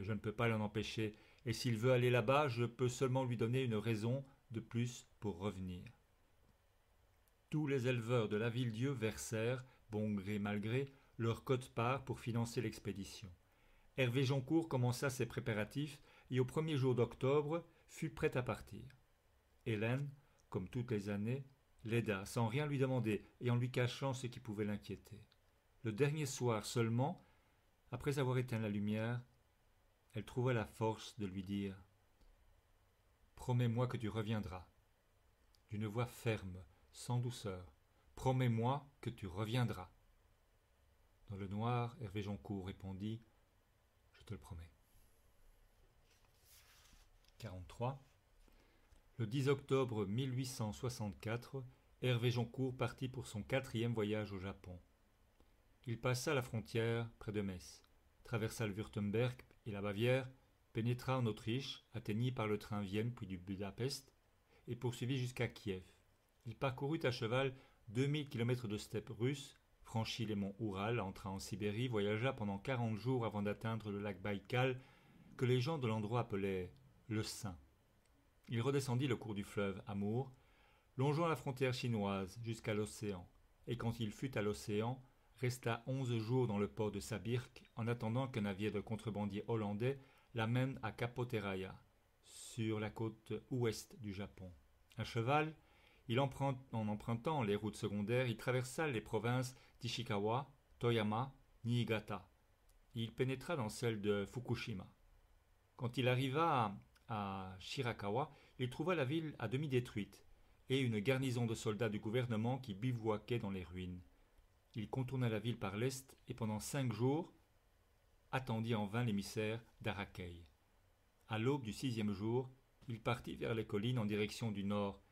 Je ne peux pas l'en empêcher, et s'il veut aller là-bas, je peux seulement lui donner une raison de plus pour revenir. Tous les éleveurs de la Ville-Dieu versèrent, bon gré mal gré, leur quote-part pour financer l'expédition. Hervé Joncourt commença ses préparatifs et au premier jour d'octobre fut prêt à partir. Hélène, comme toutes les années, l'aida sans rien lui demander et en lui cachant ce qui pouvait l'inquiéter. Le dernier soir seulement, après avoir éteint la lumière, elle trouva la force de lui dire « Promets-moi que tu reviendras » d'une voix ferme, sans douceur. « Promets-moi que tu reviendras. » Dans le noir, Hervé Joncourt répondit « Je te le promets. » 43. Le 10 octobre 1864, Hervé Joncourt partit pour son 4e voyage au Japon. Il passa la frontière près de Metz, traversa le Wurtemberg et la Bavière, pénétra en Autriche, atteignit par le train Vienne puis du Budapest, et poursuivit jusqu'à Kiev. Il parcourut à cheval 2000 km de steppes russes, franchit les monts Oural, entra en Sibérie, voyagea pendant 40 jours avant d'atteindre le lac Baïkal, que les gens de l'endroit appelaient le Saint. Il redescendit le cours du fleuve Amour, longeant la frontière chinoise jusqu'à l'océan, et quand il fut à l'océan, resta 11 jours dans le port de Sabirk en attendant qu'un navire de contrebandiers hollandais l'amène à Kapoteraya, sur la côte ouest du Japon. À cheval, en empruntant les routes secondaires, il traversa les provinces d'Ishikawa, Toyama, Niigata. Il pénétra dans celle de Fukushima. Quand il arriva à Shirakawa, il trouva la ville à demi détruite et une garnison de soldats du gouvernement qui bivouaquaient dans les ruines. Il contourna la ville par l'est et pendant 5 jours attendit en vain l'émissaire d'Arakei. À l'aube du 6e jour, il partit vers les collines en direction du nord.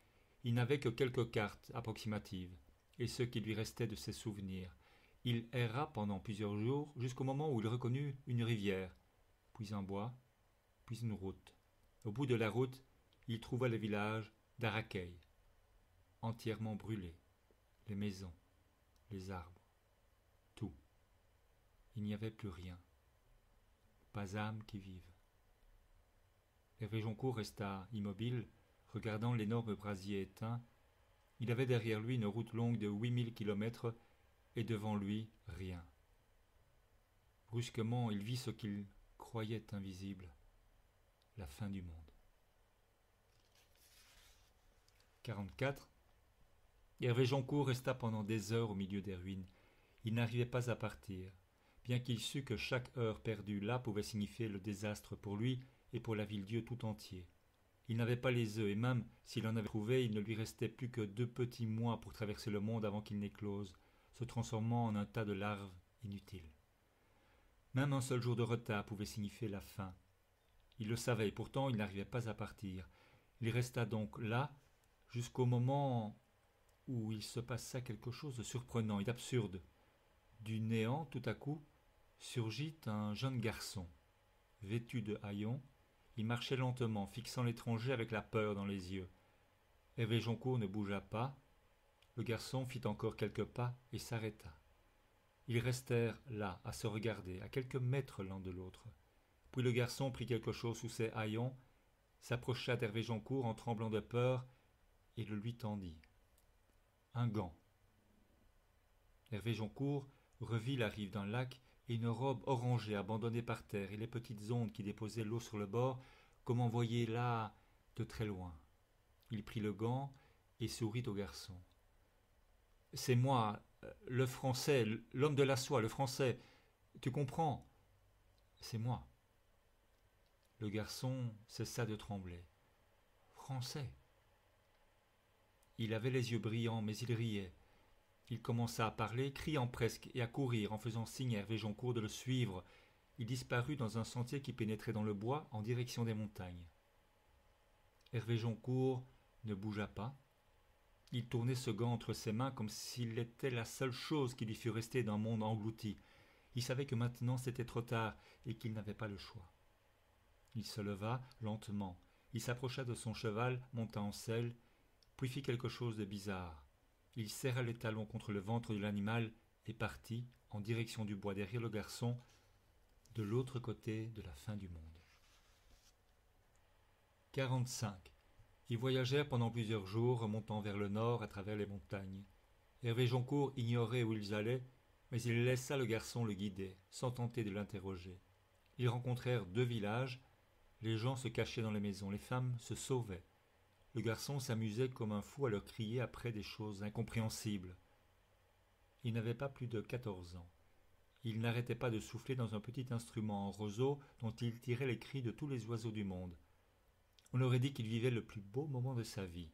Il n'avait que quelques cartes approximatives et ce qui lui restait de ses souvenirs. Il erra pendant plusieurs jours jusqu'au moment où il reconnut une rivière, puis un bois, puis une route. Au bout de la route, il trouva le village d'Arakei, entièrement brûlé, les maisons, les arbres, tout. Il n'y avait plus rien, pas âme qui vive. Hervé Joncourt resta immobile, regardant l'énorme brasier éteint. Il avait derrière lui une route longue de 8000 km et devant lui rien. Brusquement, il vit ce qu'il croyait invisible, la fin du monde. 44. Hervé Joncourt resta pendant des heures au milieu des ruines. Il n'arrivait pas à partir, bien qu'il sût que chaque heure perdue là pouvait signifier le désastre pour lui et pour la ville-dieu tout entier. Il n'avait pas les œufs, et même s'il en avait trouvé, il ne lui restait plus que 2 petits mois pour traverser le monde avant qu'il n'éclose, se transformant en un tas de larves inutiles. Même un seul jour de retard pouvait signifier la fin. Il le savait, et pourtant il n'arrivait pas à partir. Il resta donc là, jusqu'au moment où il se passa quelque chose de surprenant et d'absurde. Du néant, tout à coup, surgit un jeune garçon, vêtu de haillons. Il marchait lentement, fixant l'étranger avec la peur dans les yeux. Hervé Joncourt ne bougea pas. Le garçon fit encore quelques pas et s'arrêta. Ils restèrent là, à se regarder, à quelques mètres l'un de l'autre. Puis le garçon prit quelque chose sous ses haillons, s'approcha d'Hervé Joncourt en tremblant de peur et le lui tendit. Un gant. Hervé Joncourt revit la rive d'un lac et une robe orangée abandonnée par terre et les petites ondes qui déposaient l'eau sur le bord, comme envoyées là de très loin. Il prit le gant et sourit au garçon. « C'est moi, le Français, l'homme de la soie, le Français. Tu comprends ? C'est moi. » Le garçon cessa de trembler. « Français !» Il avait les yeux brillants, mais il riait. Il commença à parler, criant presque, et à courir en faisant signe à Hervé Joncourt de le suivre. Il disparut dans un sentier qui pénétrait dans le bois en direction des montagnes. Hervé Joncourt ne bougea pas. Il tournait ce gant entre ses mains comme s'il était la seule chose qui lui fût restée d'un monde englouti. Il savait que maintenant c'était trop tard et qu'il n'avait pas le choix. Il se leva lentement. Il s'approcha de son cheval, monta en selle, puis fit quelque chose de bizarre. Il serra les talons contre le ventre de l'animal et partit en direction du bois derrière le garçon, de l'autre côté de la fin du monde. 45. Ils voyagèrent pendant plusieurs jours, remontant vers le nord à travers les montagnes. Hervé Joncourt ignorait où ils allaient, mais il laissa le garçon le guider, sans tenter de l'interroger. Ils rencontrèrent 2 villages. Les gens se cachaient dans les maisons, les femmes se sauvaient. le garçon s'amusait comme un fou à leur crier après des choses incompréhensibles. Il n'avait pas plus de 14 ans. Il n'arrêtait pas de souffler dans un petit instrument en roseau dont il tirait les cris de tous les oiseaux du monde. On aurait dit qu'il vivait le plus beau moment de sa vie.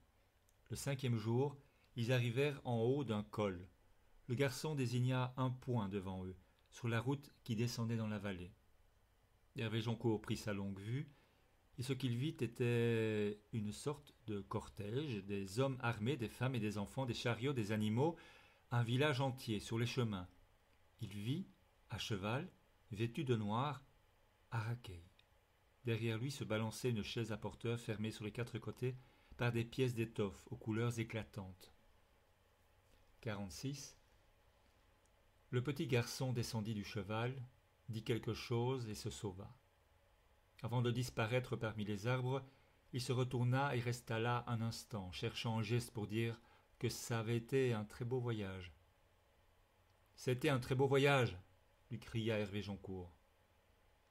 Le 5e jour, ils arrivèrent en haut d'un col. Le garçon désigna un point devant eux, sur la route qui descendait dans la vallée. Hervé Joncourt prit sa longue vue, et ce qu'il vit était une sorte de cortège, des hommes armés, des femmes et des enfants, des chariots, des animaux, un village entier sur les chemins. Il vit, à cheval, vêtu de noir, Araqueil. Derrière lui se balançait une chaise à porteur fermée sur les 4 côtés par des pièces d'étoffe aux couleurs éclatantes. 46. Le petit garçon descendit du cheval, dit quelque chose et se sauva. Avant de disparaître parmi les arbres, il se retourna et resta là un instant, cherchant un geste pour dire que ça avait été un très beau voyage. « C'était un très beau voyage !» lui cria Hervé Joncourt.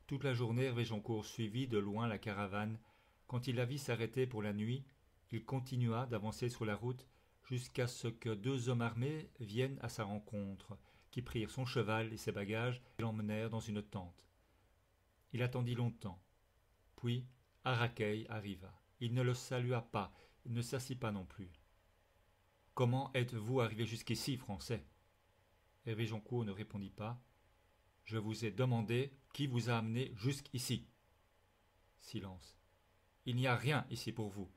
Toute la journée, Hervé Joncourt suivit de loin la caravane. Quand il la vit s'arrêter pour la nuit, il continua d'avancer sur la route jusqu'à ce que 2 hommes armés viennent à sa rencontre, qui prirent son cheval et ses bagages et l'emmenèrent dans une tente. Il attendit longtemps. Puis Araqueil arriva. Il ne le salua pas, il ne s'assit pas non plus. « Comment êtes-vous arrivé jusqu'ici, Français ?» Hervé Joncourt ne répondit pas. « Je vous ai demandé qui vous a amené jusqu'ici. » Silence. « Il n'y a rien ici pour vous.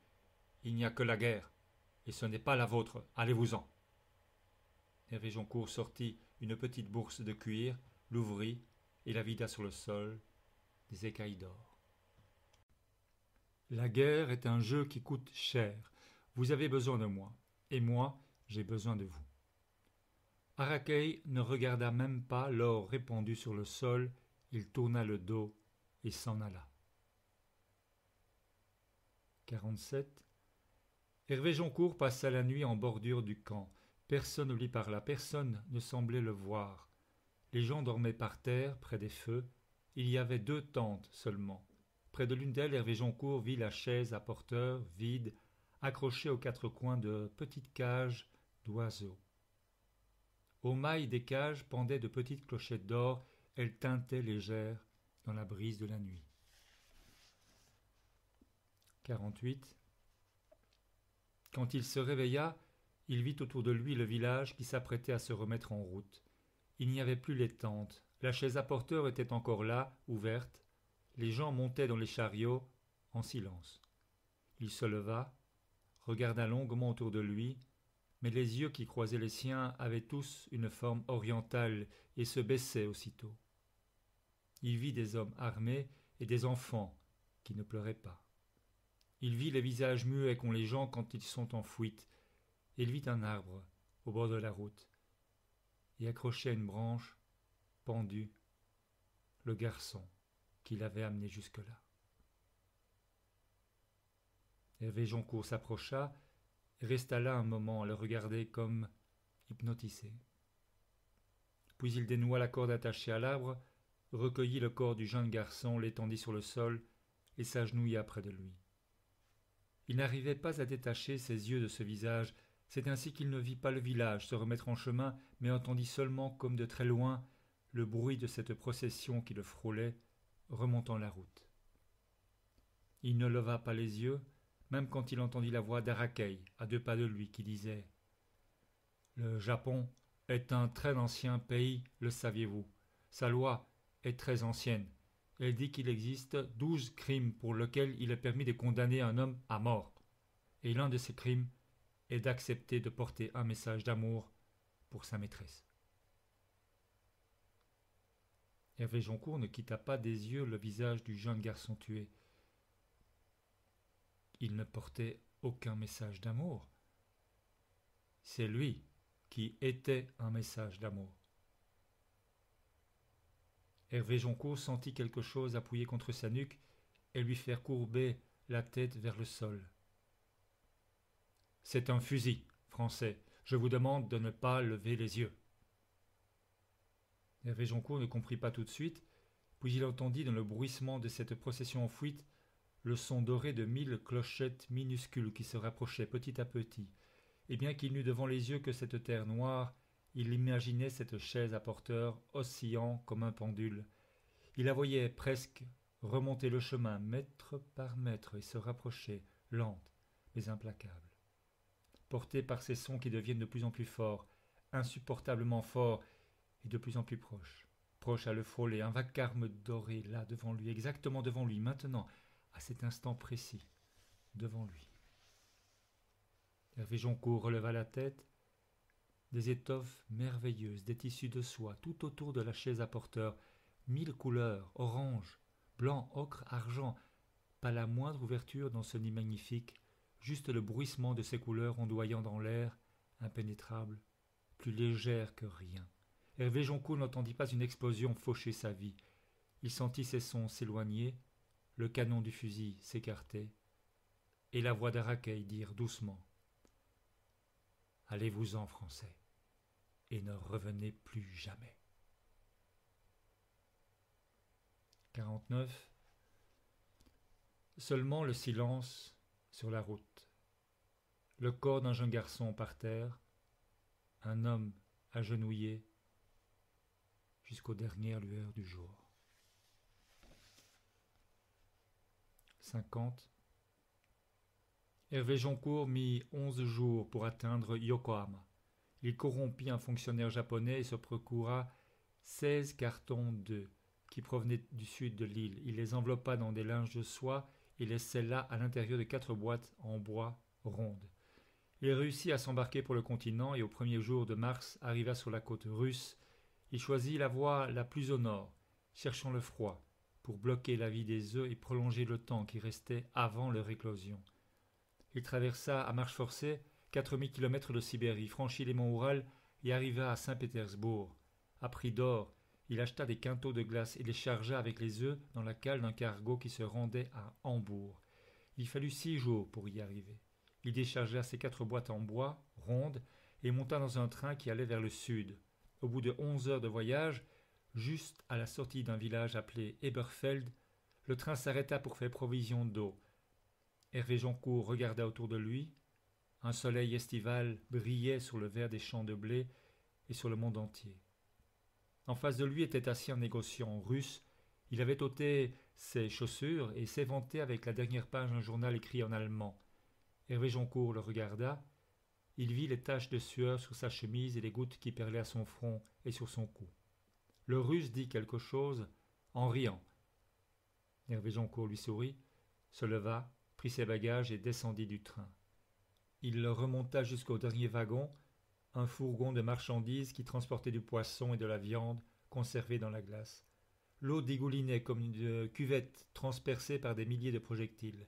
Il n'y a que la guerre. Et ce n'est pas la vôtre. Allez-vous-en. » Hervé Joncourt sortit une petite bourse de cuir, l'ouvrit et la vida sur le sol, des écailles d'or. La guerre est un jeu qui coûte cher. Vous avez besoin de moi, et moi, j'ai besoin de vous. Araqueil ne regarda même pas l'or répandu sur le sol, il tourna le dos et s'en alla. 47. Hervé Joncourt passa la nuit en bordure du camp. Personne ne lui parla, personne ne semblait le voir. Les gens dormaient par terre, près des feux. Il y avait 2 tentes seulement. Près de l'une d'elles, Hervé Joncourt vit la chaise à porteur, vide, accrochée aux 4 coins de petites cages d'oiseaux. Aux mailles des cages pendaient de petites clochettes d'or, elles tintaient légères dans la brise de la nuit. 48. Quand il se réveilla, il vit autour de lui le village qui s'apprêtait à se remettre en route. Il n'y avait plus les tentes, la chaise à porteur était encore là, ouverte, les gens montaient dans les chariots, en silence. Il se leva, regarda longuement autour de lui, mais les yeux qui croisaient les siens avaient tous une forme orientale et se baissaient aussitôt. Il vit des hommes armés et des enfants qui ne pleuraient pas. Il vit les visages muets qu'ont les gens quand ils sont en fuite. Il vit un arbre au bord de la route et accroché à une branche, pendu, le garçon qui l'avait amené jusque-là. Hervé Joncourt s'approcha et resta là un moment à le regarder comme hypnotisé. Puis il dénoua la corde attachée à l'arbre, recueillit le corps du jeune garçon, l'étendit sur le sol et s'agenouilla près de lui. Il n'arrivait pas à détacher ses yeux de ce visage. C'est ainsi qu'il ne vit pas le village se remettre en chemin, mais entendit seulement, comme de très loin, le bruit de cette procession qui le frôlait, remontant la route. Il ne leva pas les yeux, même quand il entendit la voix d'Araqueil, à 2 pas de lui, qui disait « Le Japon est un très ancien pays, le saviez-vous. Sa loi est très ancienne. Elle dit qu'il existe 12 crimes pour lesquels il est permis de condamner un homme à mort. Et l'un de ces crimes est d'accepter de porter un message d'amour pour sa maîtresse. » Hervé Joncourt ne quitta pas des yeux le visage du jeune garçon tué. Il ne portait aucun message d'amour. C'est lui qui était un message d'amour. Hervé Joncourt sentit quelque chose appuyé contre sa nuque et lui faire courber la tête vers le sol. « C'est un fusil, Français. Je vous demande de ne pas lever les yeux. » Hervé Joncourt ne comprit pas tout de suite, puis il entendit dans le bruissement de cette procession en fuite le son doré de 1000 clochettes minuscules qui se rapprochaient petit à petit, et bien qu'il n'eût devant les yeux que cette terre noire, il imaginait cette chaise à porteur oscillant comme un pendule. Il la voyait presque remonter le chemin mètre par mètre et se rapprocher, lente mais implacable. Portée par ces sons qui deviennent de plus en plus forts, insupportablement forts et de plus en plus proches. Proche à le frôler, un vacarme doré là devant lui, exactement devant lui, maintenant, à cet instant précis, devant lui. Hervé Joncourt releva la tête. Des étoffes merveilleuses, des tissus de soie, tout autour de la chaise à porteur, 1000 couleurs, orange, blanc, ocre, argent, pas la moindre ouverture dans ce nid magnifique, juste le bruissement de ces couleurs ondoyant dans l'air, impénétrable, plus légère que rien. Hervé Joncourt n'entendit pas une explosion faucher sa vie. Il sentit ces sons s'éloigner, le canon du fusil s'écarter, et la voix d'Arakeil dire doucement « Allez-vous-en, Français, et ne revenez plus jamais. » 49. Seulement le silence sur la route. Le corps d'un jeune garçon par terre, un homme agenouillé jusqu'aux dernières lueurs du jour. 50. Hervé Joncourt mit 11 jours pour atteindre Yokohama. Il corrompit un fonctionnaire japonais et se procura 16 cartons d'œufs qui provenaient du sud de l'île. Il les enveloppa dans des linges de soie et les scella à l'intérieur de 4 boîtes en bois rondes. Il réussit à s'embarquer pour le continent et au premier jour de mars arriva sur la côte russe. Il choisit la voie la plus au nord, cherchant le froid, pour bloquer la vie des œufs et prolonger le temps qui restait avant leur éclosion. Il traversa à marche forcée 4000 km de Sibérie, franchit les monts Oural et arriva à Saint-Pétersbourg. À prix d'or, il acheta des quintaux de glace et les chargea avec les œufs dans la cale d'un cargo qui se rendait à Hambourg. Il fallut 6 jours pour y arriver. Il déchargea ses 4 boîtes en bois, rondes, et monta dans un train qui allait vers le sud. Au bout de 11 heures de voyage, juste à la sortie d'un village appelé Eberfeld, le train s'arrêta pour faire provision d'eau. Hervé Joncourt regarda autour de lui. Un soleil estival brillait sur le vert des champs de blé et sur le monde entier. En face de lui était assis un négociant russe. Il avait ôté ses chaussures et s'éventait avec la dernière page d'un journal écrit en allemand. Hervé Joncourt le regarda. Il vit les taches de sueur sur sa chemise et les gouttes qui perlaient à son front et sur son cou. Le Russe dit quelque chose en riant. Hervé Joncourt lui sourit, se leva, prit ses bagages et descendit du train. Il le remonta jusqu'au dernier wagon, un fourgon de marchandises qui transportait du poisson et de la viande conservée dans la glace. L'eau dégoulinait comme une cuvette transpercée par des milliers de projectiles.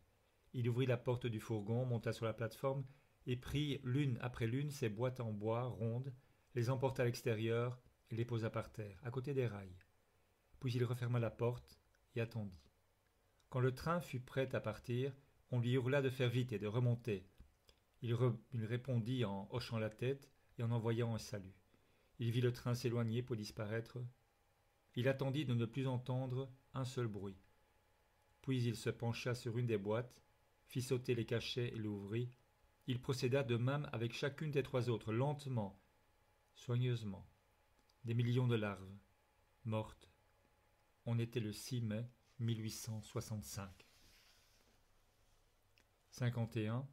Il ouvrit la porte du fourgon, monta sur la plateforme et prit l'une après l'une ses boîtes en bois rondes, les emporta à l'extérieur et les posa par terre, à côté des rails. Puis il referma la porte et attendit. Quand le train fut prêt à partir, on lui hurla de faire vite et de remonter. Il répondit en hochant la tête et en envoyant un salut. Il vit le train s'éloigner pour disparaître. Il attendit de ne plus entendre un seul bruit. Puis il se pencha sur une des boîtes, fit sauter les cachets et l'ouvrit. Il procéda de même avec chacune des 3 autres, lentement, soigneusement. Des millions de larves, mortes. On était le 6 mai 1865. 51.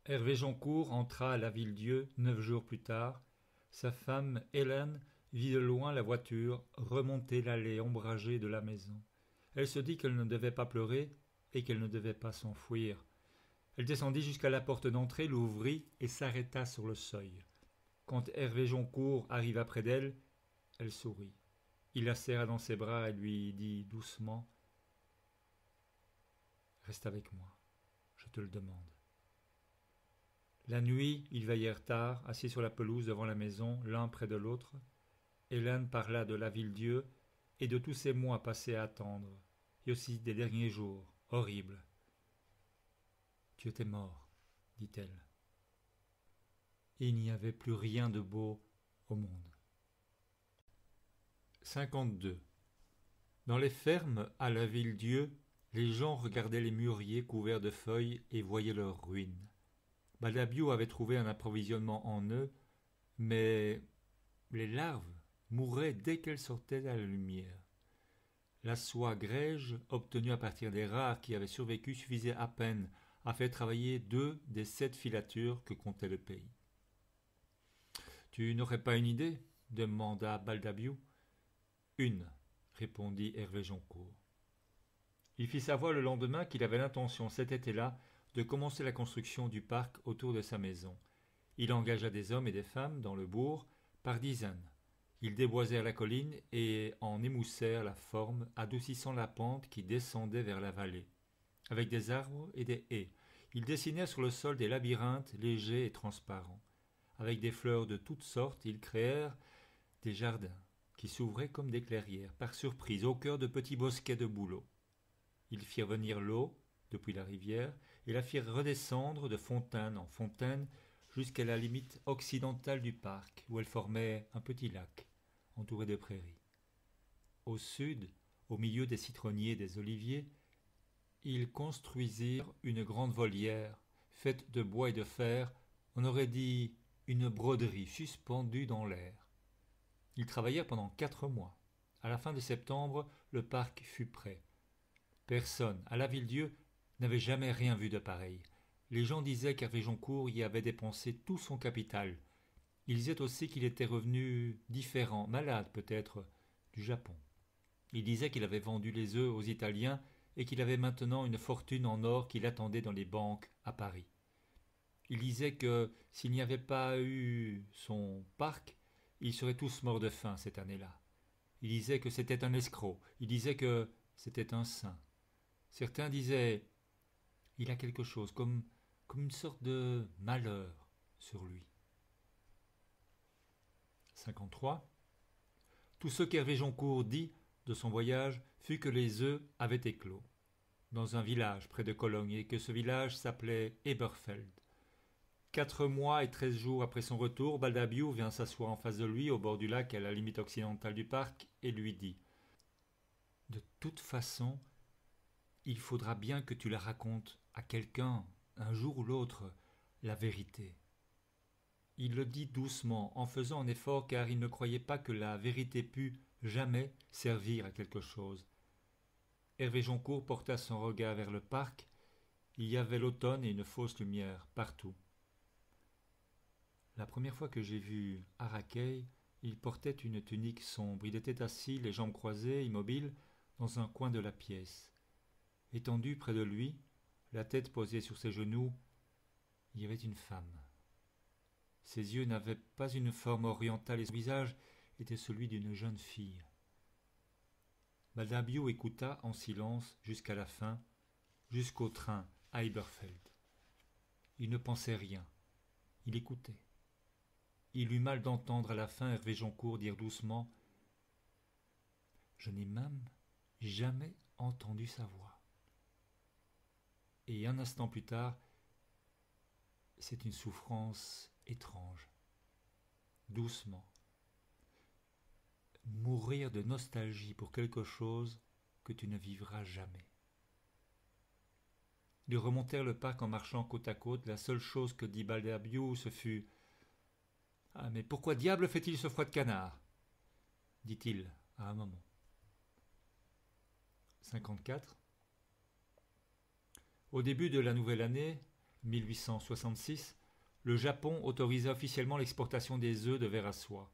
Hervé Joncourt entra à la Ville-Dieu 9 jours plus tard. Sa femme, Hélène, vit de loin la voiture remonter l'allée ombragée de la maison. Elle se dit qu'elle ne devait pas pleurer et qu'elle ne devait pas s'enfuir. Elle descendit jusqu'à la porte d'entrée, l'ouvrit et s'arrêta sur le seuil. Quand Hervé Joncourt arriva près d'elle, elle sourit. Il la serra dans ses bras et lui dit doucement « Reste avec moi, je te le demande. » La nuit, ils veillèrent tard, assis sur la pelouse devant la maison, l'un près de l'autre. Hélène parla de la Ville-Dieu et de tous ces mois passés à attendre, et aussi des derniers jours, horribles. « Tu étais mort, dit-elle. Et il n'y avait plus rien de beau au monde. 52. Dans les fermes à la Ville-Dieu, Les gens regardaient les mûriers couverts de feuilles et voyaient leurs ruines. Baldabio avait trouvé un approvisionnement en œufs, mais les larves mouraient dès qu'elles sortaient à la lumière. La soie grège, obtenue à partir des rares qui avaient survécu, suffisait à peine à faire travailler 2 des 7 filatures que comptait le pays. « Tu n'aurais pas une idée ?» demanda Baldabio. « Une, » répondit Hervé Joncourt. Il fit savoir le lendemain qu'il avait l'intention, cet été-là, de commencer la construction du parc autour de sa maison. Il engagea des hommes et des femmes dans le bourg par dizaines. Ils déboisèrent la colline et en émoussèrent la forme, adoucissant la pente qui descendait vers la vallée. Avec des arbres et des haies, ils dessinèrent sur le sol des labyrinthes légers et transparents. Avec des fleurs de toutes sortes, ils créèrent des jardins qui s'ouvraient comme des clairières, par surprise, au cœur de petits bosquets de bouleaux. Ils firent venir l'eau depuis la rivière et la firent redescendre de fontaine en fontaine jusqu'à la limite occidentale du parc, où elle formait un petit lac entouré de prairies. Au sud, au milieu des citronniers et des oliviers, ils construisirent une grande volière faite de bois et de fer, on aurait dit une broderie suspendue dans l'air. Ils travaillèrent pendant 4 mois. À la fin de septembre, le parc fut prêt. Personne, à la Villedieu, n'avait jamais rien vu de pareil. Les gens disaient qu'Hervé Joncourt y avait dépensé tout son capital. Ils disaient aussi qu'il était revenu différent, malade peut-être, du Japon. Ils disaient qu'il avait vendu les œufs aux Italiens et qu'il avait maintenant une fortune en or qui l'attendait dans les banques à Paris. Ils disaient que s'il n'y avait pas eu son parc, ils seraient tous morts de faim cette année-là. Ils disaient que c'était un escroc. Ils disaient que c'était un saint. Certains disaient « il a quelque chose, comme une sorte de malheur sur lui ». 53. Tout ce qu'Hervé Joncourt dit de son voyage fut que les œufs avaient éclos dans un village près de Cologne et que ce village s'appelait Eberfeld. 4 mois et 13 jours après son retour, Baldabio vient s'asseoir en face de lui au bord du lac à la limite occidentale du parc et lui dit « De toute façon, il faudra bien que tu la racontes à quelqu'un, un jour ou l'autre, la vérité. » Il le dit doucement, en faisant un effort car il ne croyait pas que la vérité pût jamais servir à quelque chose. Hervé Joncourt porta son regard vers le parc. Il y avait l'automne et une fausse lumière partout. La première fois que j'ai vu Araqueil, il portait une tunique sombre. Il était assis, les jambes croisées, immobile, dans un coin de la pièce. Étendu près de lui, la tête posée sur ses genoux, il y avait une femme. Ses yeux n'avaient pas une forme orientale et son visage était celui d'une jeune fille. Baldabio écouta en silence jusqu'à la fin, jusqu'au train à Eberfeld. Il ne pensait rien, il écoutait. Il eut mal d'entendre à la fin Hervé Joncourt dire doucement « Je n'ai même jamais entendu sa voix. » Et un instant plus tard, c'est une souffrance étrange. Doucement. Mourir de nostalgie pour quelque chose que tu ne vivras jamais. Ils remontèrent le parc en marchant côte à côte. La seule chose que dit Baldabio, ce fut « Ah, mais pourquoi diable fait-il ce froid de canard ?» dit-il à un moment. 54. Au début de la nouvelle année, 1866, le Japon autorisa officiellement l'exportation des œufs de verre à soie.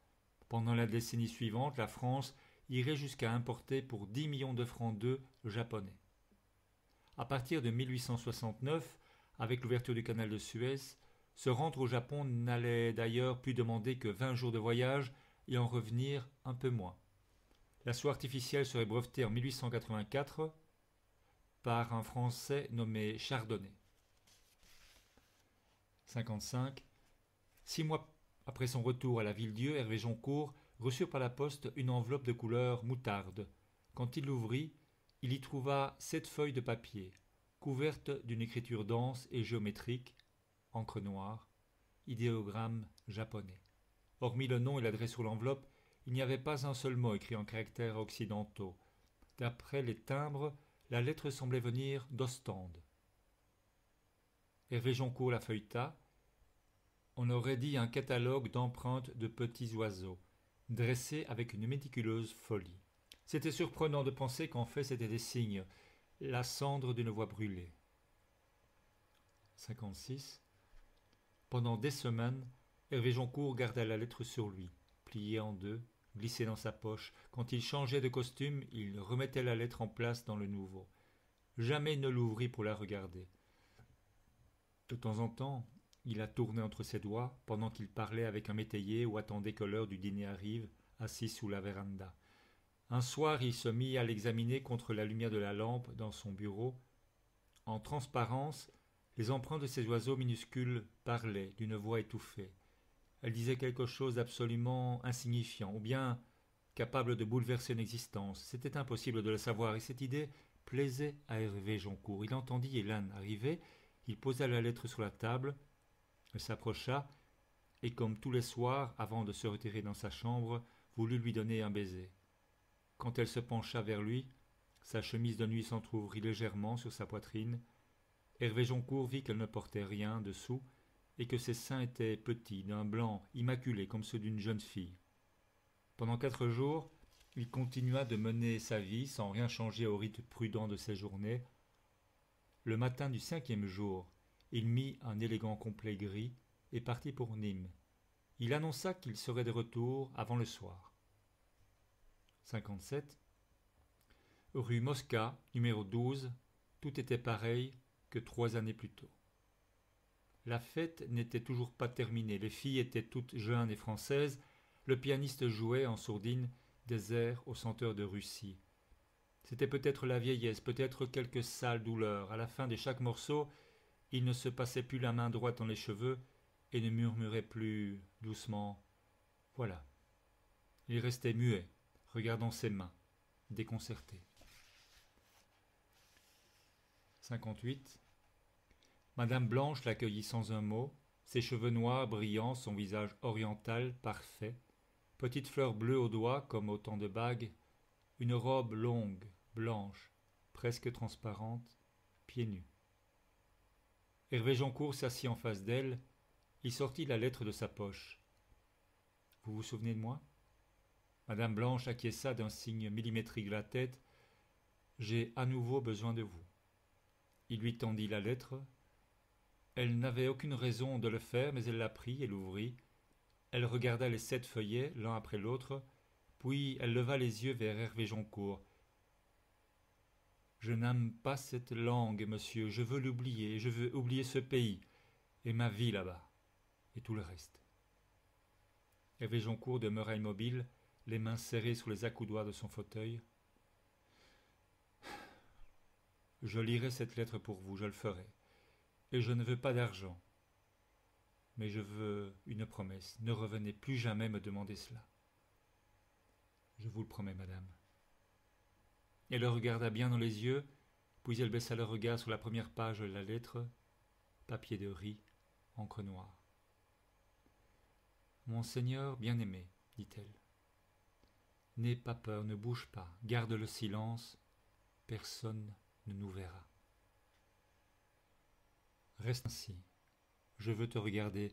Pendant la décennie suivante, la France irait jusqu'à importer pour 10 millions de francs d'œufs japonais. À partir de 1869, avec l'ouverture du canal de Suez, se rendre au Japon n'allait d'ailleurs plus demander que 20 jours de voyage et en revenir un peu moins. La soie artificielle serait brevetée en 1884 par un Français nommé Chardonnay. 55. 6 mois après son retour à la Villedieu, Hervé Joncourt reçut par la poste une enveloppe de couleur moutarde. Quand il l'ouvrit, il y trouva 7 feuilles de papier, couvertes d'une écriture dense et géométrique, encre noire, idéogramme japonais. Hormis le nom et l'adresse sur l'enveloppe, il n'y avait pas un seul mot écrit en caractères occidentaux. D'après les timbres, La lettre semblait venir d'Ostende. Hervé Joncourt la feuilleta. On aurait dit un catalogue d'empreintes de petits oiseaux, dressés avec une méticuleuse folie. C'était surprenant de penser qu'en fait c'étaient des signes, la cendre d'une voix brûlée. 56. Pendant des semaines, Hervé Joncourt garda la lettre sur lui, pliée en deux, glissée dans sa poche. Quand il changeait de costume, il remettait la lettre en place dans le nouveau. Jamais il ne l'ouvrit pour la regarder. De temps en temps, il la tournait entre ses doigts pendant qu'il parlait avec un métayer ou attendait que l'heure du dîner arrive, assis sous la véranda. Un soir, il se mit à l'examiner contre la lumière de la lampe dans son bureau. En transparence, les empreintes de ces oiseaux minuscules parlaient d'une voix étouffée. Elles disaient quelque chose d'absolument insignifiant, ou bien capable de bouleverser une existence. C'était impossible de le savoir, et cette idée plaisait à Hervé Joncourt. Il entendit Hélène arriver, il posa la lettre sur la table, elle s'approcha, et comme tous les soirs, avant de se retirer dans sa chambre, voulut lui donner un baiser. Quand elle se pencha vers lui, sa chemise de nuit s'entr'ouvrit légèrement sur sa poitrine. Hervé Joncourt vit qu'elle ne portait rien dessous et que ses seins étaient petits, d'un blanc immaculé comme ceux d'une jeune fille. Pendant 4 jours, il continua de mener sa vie sans rien changer au rythme prudent de ses journées. Le matin du 5e jour, il mit un élégant complet gris et partit pour Nîmes. Il annonça qu'il serait de retour avant le soir. 57. Rue Mosca, numéro 12, tout était pareil que 3 années plus tôt. La fête n'était toujours pas terminée, les filles étaient toutes jeunes et françaises, le pianiste jouait en sourdine des airs aux senteurs de Russie. C'était peut-être la vieillesse, peut-être quelque sale douleur. À la fin de chaque morceau, il ne se passait plus la main droite dans les cheveux et ne murmurait plus doucement « Voilà ». Il restait muet, regardant ses mains, déconcerté. 58. Madame Blanche l'accueillit sans un mot, ses cheveux noirs brillants, son visage oriental, parfait, petites fleurs bleues aux doigts comme autant de bagues, une robe longue, blanche, presque transparente, pieds nus. Hervé Joncourt s'assit en face d'elle, il sortit la lettre de sa poche. « Vous vous souvenez de moi ?» Madame Blanche acquiesça d'un signe millimétrique de la tête. « J'ai à nouveau besoin de vous. » Il lui tendit la lettre. Elle n'avait aucune raison de le faire, mais elle la prit et l'ouvrit. Elle regarda les 7 feuillets, l'un après l'autre, puis elle leva les yeux vers Hervé Joncourt. « Je n'aime pas cette langue, monsieur, je veux l'oublier, je veux oublier ce pays, et ma vie là-bas, et tout le reste. » Hervé Joncourt demeura immobile, les mains serrées sur les accoudoirs de son fauteuil. « Je lirai cette lettre pour vous, je le ferai. Et je ne veux pas d'argent. Mais je veux une promesse. Ne revenez plus jamais me demander cela. »« Je vous le promets, madame. » Elle le regarda bien dans les yeux, puis elle baissa le regard sur la première page de la lettre, papier de riz, encre noire. « Mon Seigneur bien-aimé, dit-elle, n'aie pas peur, ne bouge pas, garde le silence, personne ne nous verra. Reste ainsi, je veux te regarder,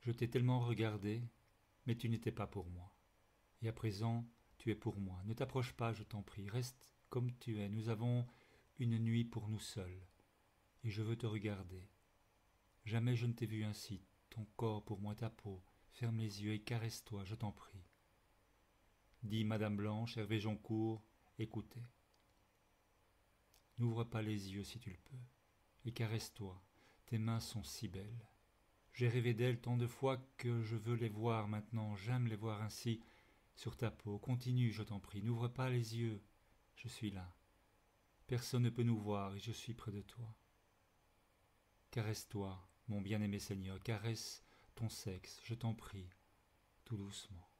je t'ai tellement regardé, mais tu n'étais pas pour moi. Et à présent, tu es pour moi. Ne t'approche pas, je t'en prie, reste comme tu es. Nous avons une nuit pour nous seuls, et je veux te regarder. Jamais je ne t'ai vu ainsi, ton corps pour moi, ta peau. Ferme les yeux et caresse-toi, je t'en prie. » Dit Madame Blanche. Hervé Joncourt écoutait. « N'ouvre pas les yeux si tu le peux, et caresse-toi. Tes mains sont si belles. J'ai rêvé d'elles tant de fois que je veux les voir maintenant. J'aime les voir ainsi sur ta peau. Continue, je t'en prie. N'ouvre pas les yeux. Je suis là. Personne ne peut nous voir et je suis près de toi. Caresse-toi, mon bien-aimé Seigneur. Caresse ton sexe, je t'en prie, tout doucement. »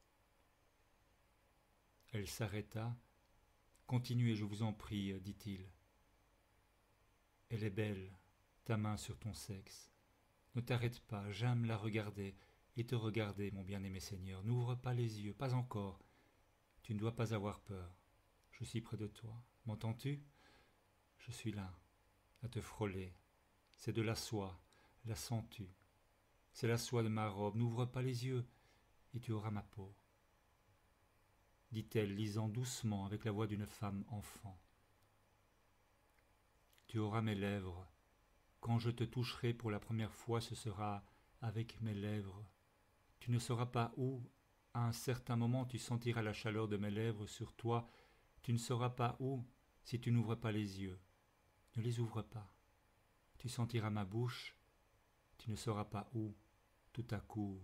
Elle s'arrêta. « Continuez, je vous en prie, dit-il. Elle est belle, ta main sur ton sexe. Ne t'arrête pas, j'aime la regarder et te regarder, mon bien-aimé Seigneur. N'ouvre pas les yeux, pas encore. Tu ne dois pas avoir peur. Je suis près de toi. M'entends-tu ? Je suis là, à te frôler. C'est de la soie, la sens-tu? C'est la soie de ma robe, n'ouvre pas les yeux, et tu auras ma peau. Dit-elle, lisant doucement avec la voix d'une femme enfant. Tu auras mes lèvres. Quand je te toucherai pour la première fois, ce sera avec mes lèvres. Tu ne sauras pas où, à un certain moment, tu sentiras la chaleur de mes lèvres sur toi. Tu ne sauras pas où, si tu n'ouvres pas les yeux. Ne les ouvre pas. Tu sentiras ma bouche. Tu ne sauras pas où, tout à coup.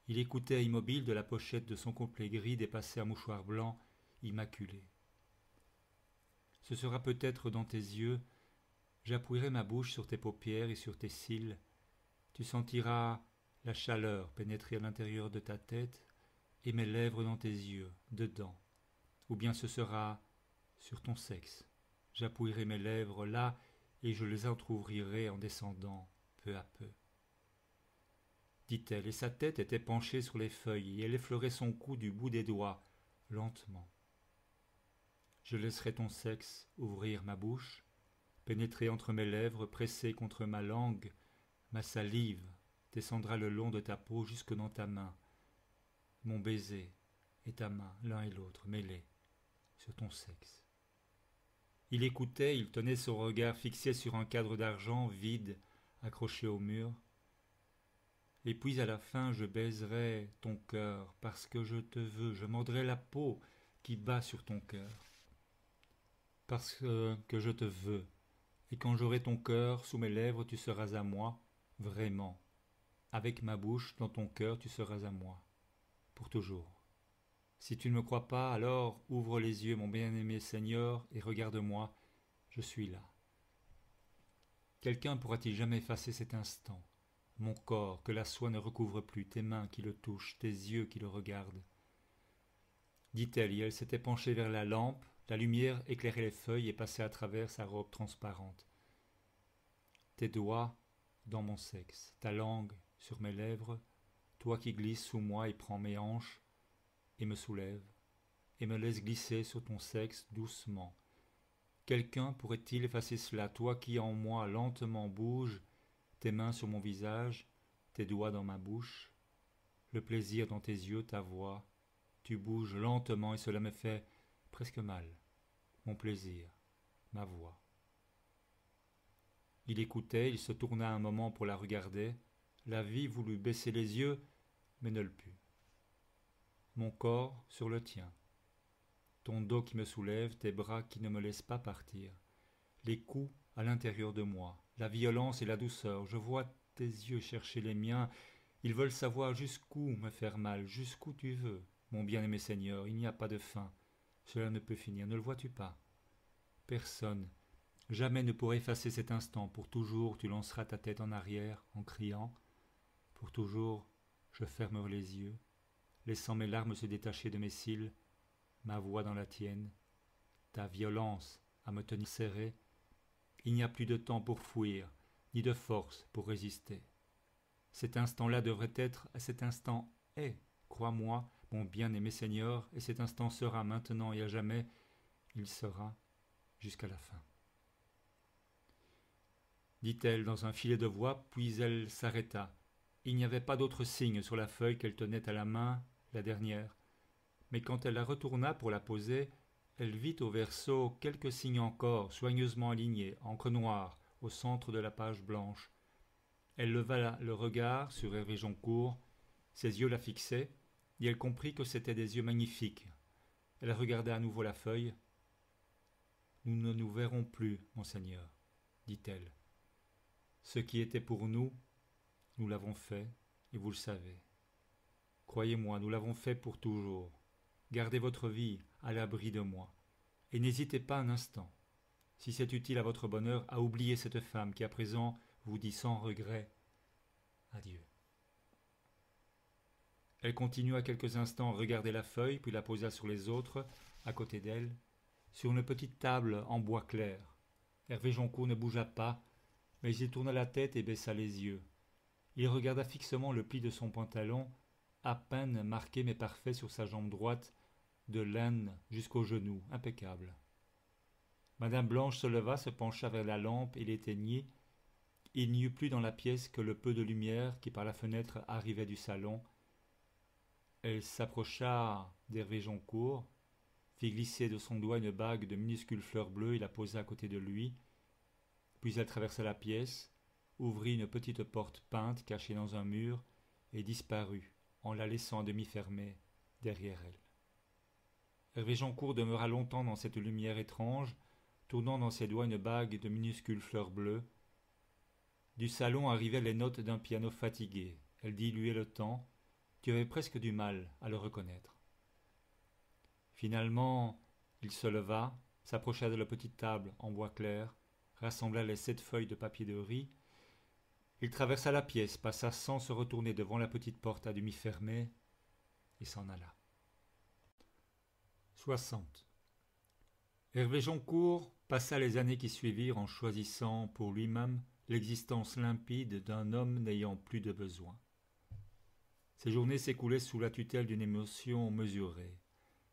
Il écoutait immobile de la pochette de son complet gris dépassé un mouchoir blanc, immaculé. Ce sera peut-être dans tes yeux. J'appuierai ma bouche sur tes paupières et sur tes cils. Tu sentiras la chaleur pénétrer à l'intérieur de ta tête et mes lèvres dans tes yeux, dedans. Ou bien ce sera sur ton sexe. J'appuierai mes lèvres là et je les entr'ouvrirai en descendant peu à peu. Dit-elle, et sa tête était penchée sur les feuilles et elle effleurait son cou du bout des doigts, lentement. Je laisserai ton sexe ouvrir ma bouche, pénétrer entre mes lèvres, presser contre ma langue, ma salive descendra le long de ta peau jusque dans ta main. Mon baiser et ta main, l'un et l'autre, mêlés sur ton sexe. Il écoutait, il tenait son regard fixé sur un cadre d'argent vide, accroché au mur. Et puis à la fin, je baiserai ton cœur, parce que je te veux, je mordrai la peau qui bat sur ton cœur. Parce que je te veux, et quand j'aurai ton cœur sous mes lèvres, tu seras à moi, vraiment. Avec ma bouche dans ton cœur, tu seras à moi, pour toujours. Si tu ne me crois pas, alors ouvre les yeux, mon bien-aimé Seigneur, et regarde-moi, je suis là. Quelqu'un pourra-t-il jamais effacer cet instant? Mon corps, que la soie ne recouvre plus, tes mains qui le touchent, tes yeux qui le regardent. Dit-elle, et elle s'était penchée vers la lampe, la lumière éclairait les feuilles et passait à travers sa robe transparente. Tes doigts dans mon sexe, ta langue sur mes lèvres, toi qui glisses sous moi et prends mes hanches, et me soulève, et me laisse glisser sur ton sexe doucement. Quelqu'un pourrait-il effacer cela, toi qui en moi lentement bouges, tes mains sur mon visage, tes doigts dans ma bouche, le plaisir dans tes yeux, ta voix, tu bouges lentement et cela me fait presque mal, mon plaisir, ma voix. Il écoutait, il se tourna un moment pour la regarder, la vie voulut baisser les yeux, mais ne le put. Mon corps sur le tien, ton dos qui me soulève, tes bras qui ne me laissent pas partir, les coups à l'intérieur de moi, la violence et la douceur, je vois tes yeux chercher les miens, ils veulent savoir jusqu'où me faire mal, jusqu'où tu veux, mon bien-aimé Seigneur, il n'y a pas de fin, cela ne peut finir, ne le vois-tu pas? Personne, jamais ne pourra effacer cet instant, pour toujours tu lanceras ta tête en arrière en criant, pour toujours je fermerai les yeux, laissant mes larmes se détacher de mes cils, ma voix dans la tienne, ta violence à me tenir serré, il n'y a plus de temps pour fuir, ni de force pour résister. Cet instant-là devrait être, cet instant est, crois-moi, mon bien-aimé Seigneur, et cet instant sera maintenant et à jamais, il sera jusqu'à la fin. Dit-elle dans un filet de voix, puis elle s'arrêta. Il n'y avait pas d'autre signe sur la feuille qu'elle tenait à la main, la dernière. Mais quand elle la retourna pour la poser, elle vit au verso quelques signes encore, soigneusement alignés, encre noire, au centre de la page blanche. Elle leva le regard sur Hervé Joncourt, ses yeux la fixaient, et elle comprit que c'étaient des yeux magnifiques. Elle regarda à nouveau la feuille. « Nous ne nous verrons plus, monseigneur, dit-elle. Ce qui était pour nous, nous l'avons fait, et vous le savez. Croyez-moi, nous l'avons fait pour toujours. Gardez votre vie à l'abri de moi, et n'hésitez pas un instant, si c'est utile à votre bonheur, à oublier cette femme qui à présent vous dit sans regret adieu. » Elle continua quelques instants à regarder la feuille, puis la posa sur les autres, à côté d'elle, sur une petite table en bois clair. Hervé Joncourt ne bougea pas, mais il tourna la tête et baissa les yeux. Il regarda fixement le pli de son pantalon, à peine marqué mais parfait sur sa jambe droite, de l'aine jusqu'au genou, impeccable. Madame Blanche se leva, se pencha vers la lampe et l'éteignit. Il n'y eut plus dans la pièce que le peu de lumière qui par la fenêtre arrivait du salon. Elle s'approcha d'Hervé Joncourt, fit glisser de son doigt une bague de minuscules fleurs bleues et la posa à côté de lui. Puis elle traversa la pièce, ouvrit une petite porte peinte cachée dans un mur et disparut en la laissant à demi fermée derrière elle. Hervé Joncourt demeura longtemps dans cette lumière étrange, tournant dans ses doigts une bague de minuscules fleurs bleues. Du salon arrivaient les notes d'un piano fatigué. Elles diluaient le temps. Tu avais presque du mal à le reconnaître. Finalement, il se leva, s'approcha de la petite table en bois clair, rassembla les 7 feuilles de papier de riz. Il traversa la pièce, passa sans se retourner devant la petite porte à demi fermée et s'en alla. 60. Hervé Joncourt passa les années qui suivirent en choisissant pour lui-même l'existence limpide d'un homme n'ayant plus de besoin. Ses journées s'écoulaient sous la tutelle d'une émotion mesurée.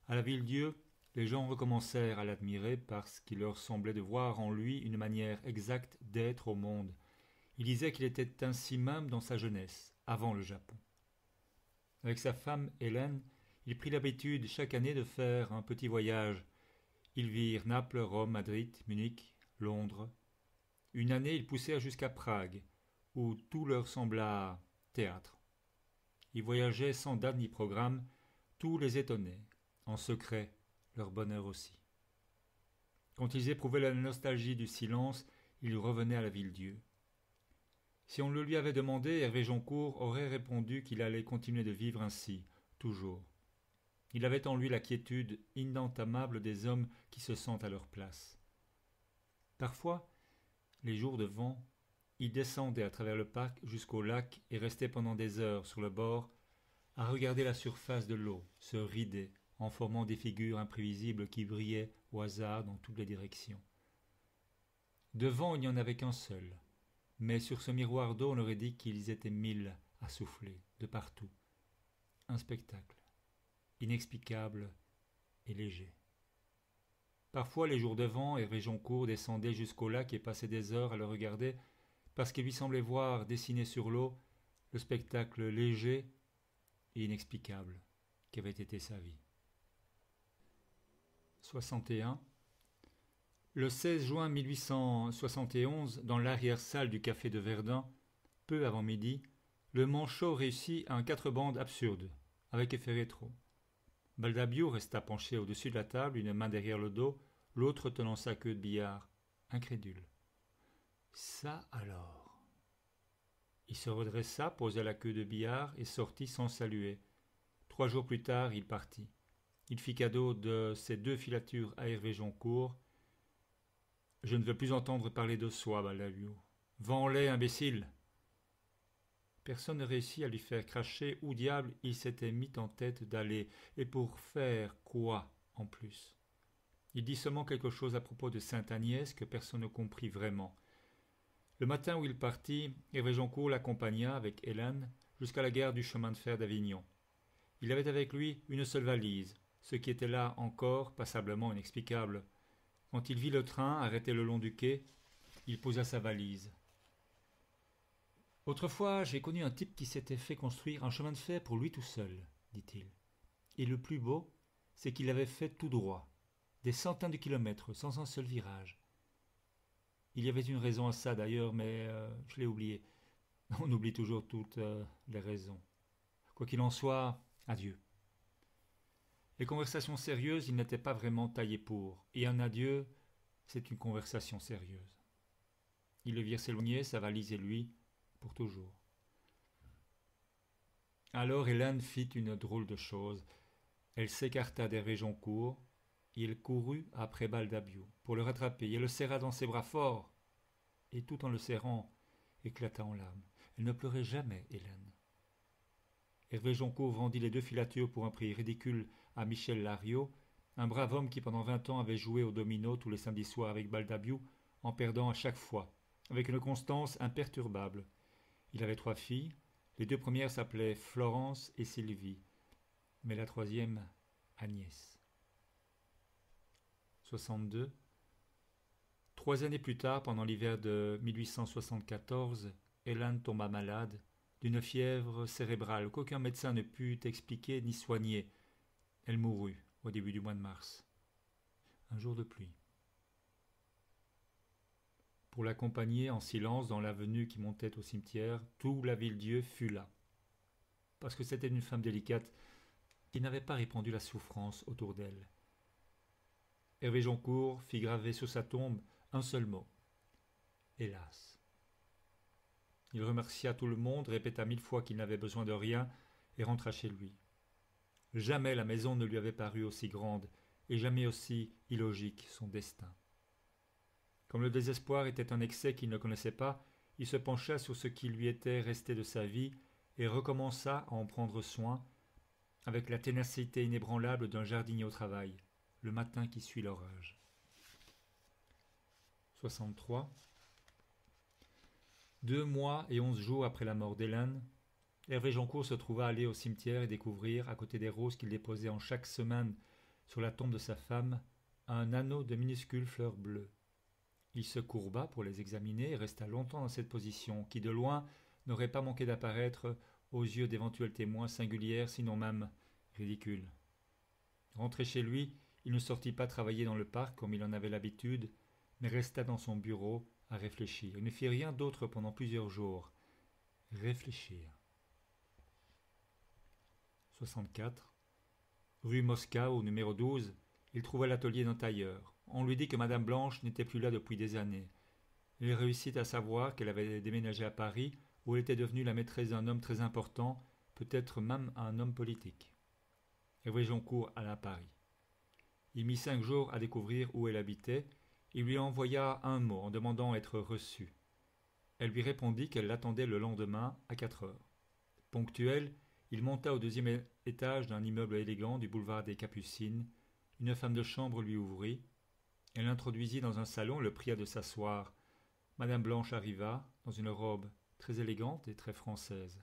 À la Ville-Dieu, les gens recommencèrent à l'admirer parce qu'il leur semblait de voir en lui une manière exacte d'être au monde. Il disait qu'il était ainsi même dans sa jeunesse, avant le Japon. Avec sa femme Hélène, il prit l'habitude chaque année de faire un petit voyage. Ils virent Naples, Rome, Madrid, Munich, Londres. Une année, ils poussèrent jusqu'à Prague, où tout leur sembla théâtre. Ils voyageaient sans date ni programme, tout les étonnait, en secret, leur bonheur aussi. Quand ils éprouvaient la nostalgie du silence, ils revenaient à la Ville-Dieu. Si on le lui avait demandé, Hervé Joncourt aurait répondu qu'il allait continuer de vivre ainsi, toujours. Il avait en lui la quiétude inentamable des hommes qui se sentent à leur place. Parfois, les jours de vent, il descendait à travers le parc jusqu'au lac et restait pendant des heures sur le bord à regarder la surface de l'eau se rider en formant des figures imprévisibles qui brillaient au hasard dans toutes les directions. Devant, il n'y en avait qu'un seul, mais sur ce miroir d'eau, on aurait dit qu'ils étaient 1000 à souffler, de partout. Un spectacle, inexplicable et léger. Parfois, les jours de vent, Hervé Joncourt descendait jusqu'au lac et passait des heures à le regarder parce qu'il lui semblait voir dessiner sur l'eau le spectacle léger et inexplicable qu'avait été sa vie. 61. Le 16 juin 1871, dans l'arrière-salle du café de Verdun, peu avant midi, le manchot réussit un 4 bandes absurde, avec effet rétro. Baldabio resta penché au-dessus de la table, une main derrière le dos, l'autre tenant sa queue de billard, incrédule. Ça alors. Il se redressa, posa la queue de billard et sortit sans saluer. 3 jours plus tard, il partit. Il fit cadeau de ses 2 filatures à Hervé Joncourt. Je ne veux plus entendre parler de soi, Baldabio. Vends-les, imbécile. Personne ne réussit à lui faire cracher où diable il s'était mis en tête d'aller, et pour faire quoi en plus. Il dit seulement quelque chose à propos de Sainte-Agnès que personne ne comprit vraiment. Le matin où il partit, Hervé Joncourt l'accompagna avec Hélène jusqu'à la gare du chemin de fer d'Avignon. Il avait avec lui une seule valise, ce qui était là encore passablement inexplicable. Quand il vit le train arrêté le long du quai, il posa sa valise. Autrefois, j'ai connu un type qui s'était fait construire un chemin de fer pour lui tout seul, dit-il. Et le plus beau, c'est qu'il l'avait fait tout droit, des centaines de kilomètres, sans un seul virage. Il y avait une raison à ça d'ailleurs, mais je l'ai oublié. On oublie toujours toutes les raisons. Quoi qu'il en soit, adieu. Les conversations sérieuses, il n'était pas vraiment taillé pour, et un adieu, c'est une conversation sérieuse. Ils le virent s'éloigner, sa valise et lui, pour toujours. Alors Hélène fit une drôle de chose. Elle s'écarta d'Hervé Joncourt, et il courut après Baldabio pour le rattraper et le serra dans ses bras forts, et tout en le serrant, éclata en larmes. Elle ne pleurait jamais, Hélène. Hervé Joncourt vendit les 2 filatures pour un prix ridicule à Michel Lariot, un brave homme qui pendant 20 ans avait joué au domino tous les samedis soirs avec Baldabio, en perdant à chaque fois, avec une constance imperturbable. Il avait 3 filles, les 2 premières s'appelaient Florence et Sylvie, mais la 3e Agnès. 62. 3 années plus tard, pendant l'hiver de 1874, Hélène tomba malade d'une fièvre cérébrale qu'aucun médecin ne put expliquer ni soigner. Elle mourut au début du mois de mars. Un jour de pluie. Pour l'accompagner en silence dans l'avenue qui montait au cimetière, tout la Villedieu fut là. Parce que c'était une femme délicate qui n'avait pas répandu la souffrance autour d'elle. Hervé Joncourt fit graver sur sa tombe un seul mot. Hélas. Il remercia tout le monde, répéta 1000 fois qu'il n'avait besoin de rien et rentra chez lui. Jamais la maison ne lui avait paru aussi grande et jamais aussi illogique son destin. Comme le désespoir était un excès qu'il ne connaissait pas, il se pencha sur ce qui lui était resté de sa vie et recommença à en prendre soin avec la ténacité inébranlable d'un jardinier au travail, le matin qui suit l'orage. 63. 2 mois et 11 jours après la mort d'Hélène, Hervé Joncourt se trouva aller au cimetière et découvrir, à côté des roses qu'il déposait en chaque semaine sur la tombe de sa femme, un anneau de minuscules fleurs bleues. Il se courba pour les examiner et resta longtemps dans cette position, qui de loin n'aurait pas manqué d'apparaître aux yeux d'éventuels témoins singulières, sinon même ridicules. Rentré chez lui, il ne sortit pas travailler dans le parc comme il en avait l'habitude, mais resta dans son bureau à réfléchir. Il ne fit rien d'autre pendant plusieurs jours. Réfléchir. 64. Rue Mosca, au numéro 12, il trouva l'atelier d'un tailleur. On lui dit que Madame Blanche n'était plus là depuis des années. Il réussit à savoir qu'elle avait déménagé à Paris, où elle était devenue la maîtresse d'un homme très important, peut-être même un homme politique. Hervé Joncourt alla à Paris. Il mit 5 jours à découvrir où elle habitait. Il lui envoya un mot en demandant à être reçu. Elle lui répondit qu'elle l'attendait le lendemain à 4 heures. Ponctuel, il monta au 2e étage d'un immeuble élégant du boulevard des Capucines. Une femme de chambre lui ouvrit. Elle l'introduisit dans un salon et le pria de s'asseoir. Madame Blanche arriva, dans une robe très élégante et très française.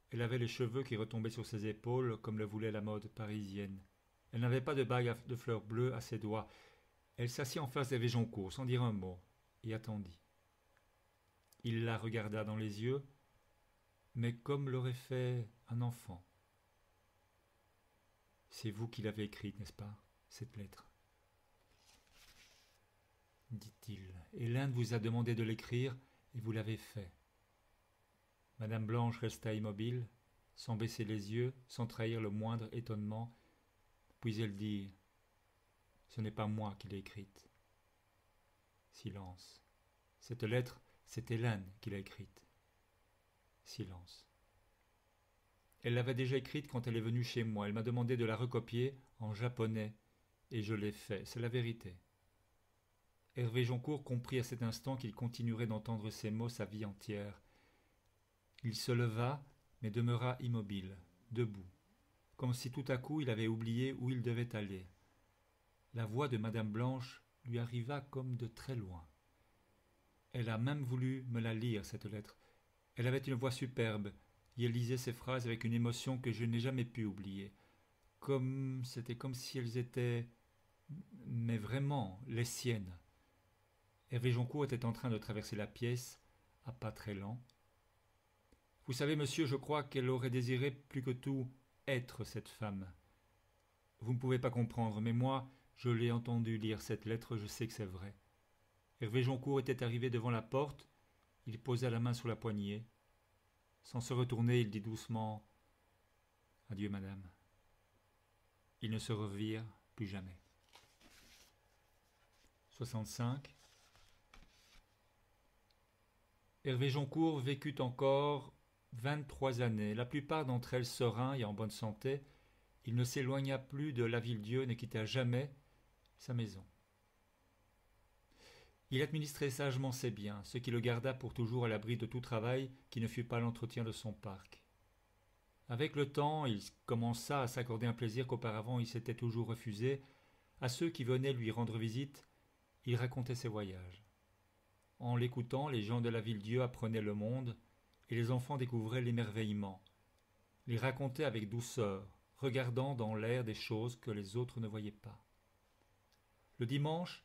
Elle avait les cheveux qui retombaient sur ses épaules comme le voulait la mode parisienne. Elle n'avait pas de bague de fleurs bleues à ses doigts. Elle s'assit en face d'Hervé Joncourt, sans dire un mot, et attendit. Il la regarda dans les yeux, mais comme l'aurait fait un enfant. « C'est vous qui l'avez écrite, n'est-ce pas, cette lettre ?» dit-il. « Hélène vous a demandé de l'écrire, et vous l'avez fait. » Madame Blanche resta immobile, sans baisser les yeux, sans trahir le moindre étonnement, puis elle dit « Ce n'est pas moi qui l'ai écrite. » Silence. Cette lettre, c'est Hélène qui l'a écrite. Silence. Elle l'avait déjà écrite quand elle est venue chez moi. Elle m'a demandé de la recopier en japonais, et je l'ai fait. C'est la vérité. Hervé Joncourt comprit à cet instant qu'il continuerait d'entendre ces mots sa vie entière. Il se leva, mais demeura immobile, debout, comme si tout à coup il avait oublié où il devait aller. La voix de Madame Blanche lui arriva comme de très loin. Elle a même voulu me la lire, cette lettre. Elle avait une voix superbe, et elle lisait ses phrases avec une émotion que je n'ai jamais pu oublier. C'était comme si elles étaient, mais vraiment, les siennes. Hervé Joncourt était en train de traverser la pièce, à pas très lents. Vous savez, monsieur, je crois qu'elle aurait désiré plus que tout être cette femme. Vous ne pouvez pas comprendre, mais moi, je l'ai entendu lire cette lettre, je sais que c'est vrai. Hervé Joncourt était arrivé devant la porte, il posa la main sur la poignée. Sans se retourner, il dit doucement « Adieu, madame ». Ils ne se revirent plus jamais. 65. Hervé Joncourt vécut encore 23 années, la plupart d'entre elles serein et en bonne santé. Il ne s'éloigna plus de la Villedieu, ne quitta jamais sa maison. Il administrait sagement ses biens, ce qui le garda pour toujours à l'abri de tout travail qui ne fût pas l'entretien de son parc. Avec le temps, il commença à s'accorder un plaisir qu'auparavant il s'était toujours refusé. À ceux qui venaient lui rendre visite, il racontait ses voyages. En l'écoutant, les gens de la Villedieu apprenaient le monde, et les enfants découvraient l'émerveillement. Il racontait avec douceur, regardant dans l'air des choses que les autres ne voyaient pas. Le dimanche,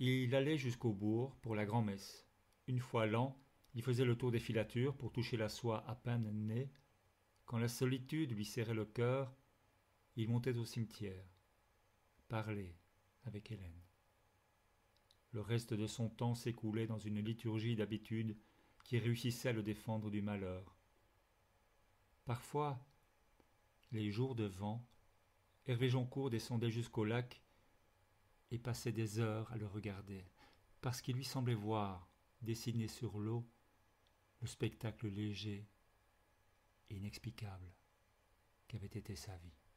Il allait jusqu'au bourg pour la grand-messe. Une fois l'an, il faisait le tour des filatures pour toucher la soie à peine née. Quand la solitude lui serrait le cœur, il montait au cimetière, parler avec Hélène. Le reste de son temps s'écoulait dans une liturgie d'habitude qui réussissait à le défendre du malheur. Parfois, les jours de vent, Hervé Joncourt descendait jusqu'au lac et passait des heures à le regarder, parce qu'il lui semblait voir, dessiné sur l'eau, le spectacle léger et inexplicable qu'avait été sa vie.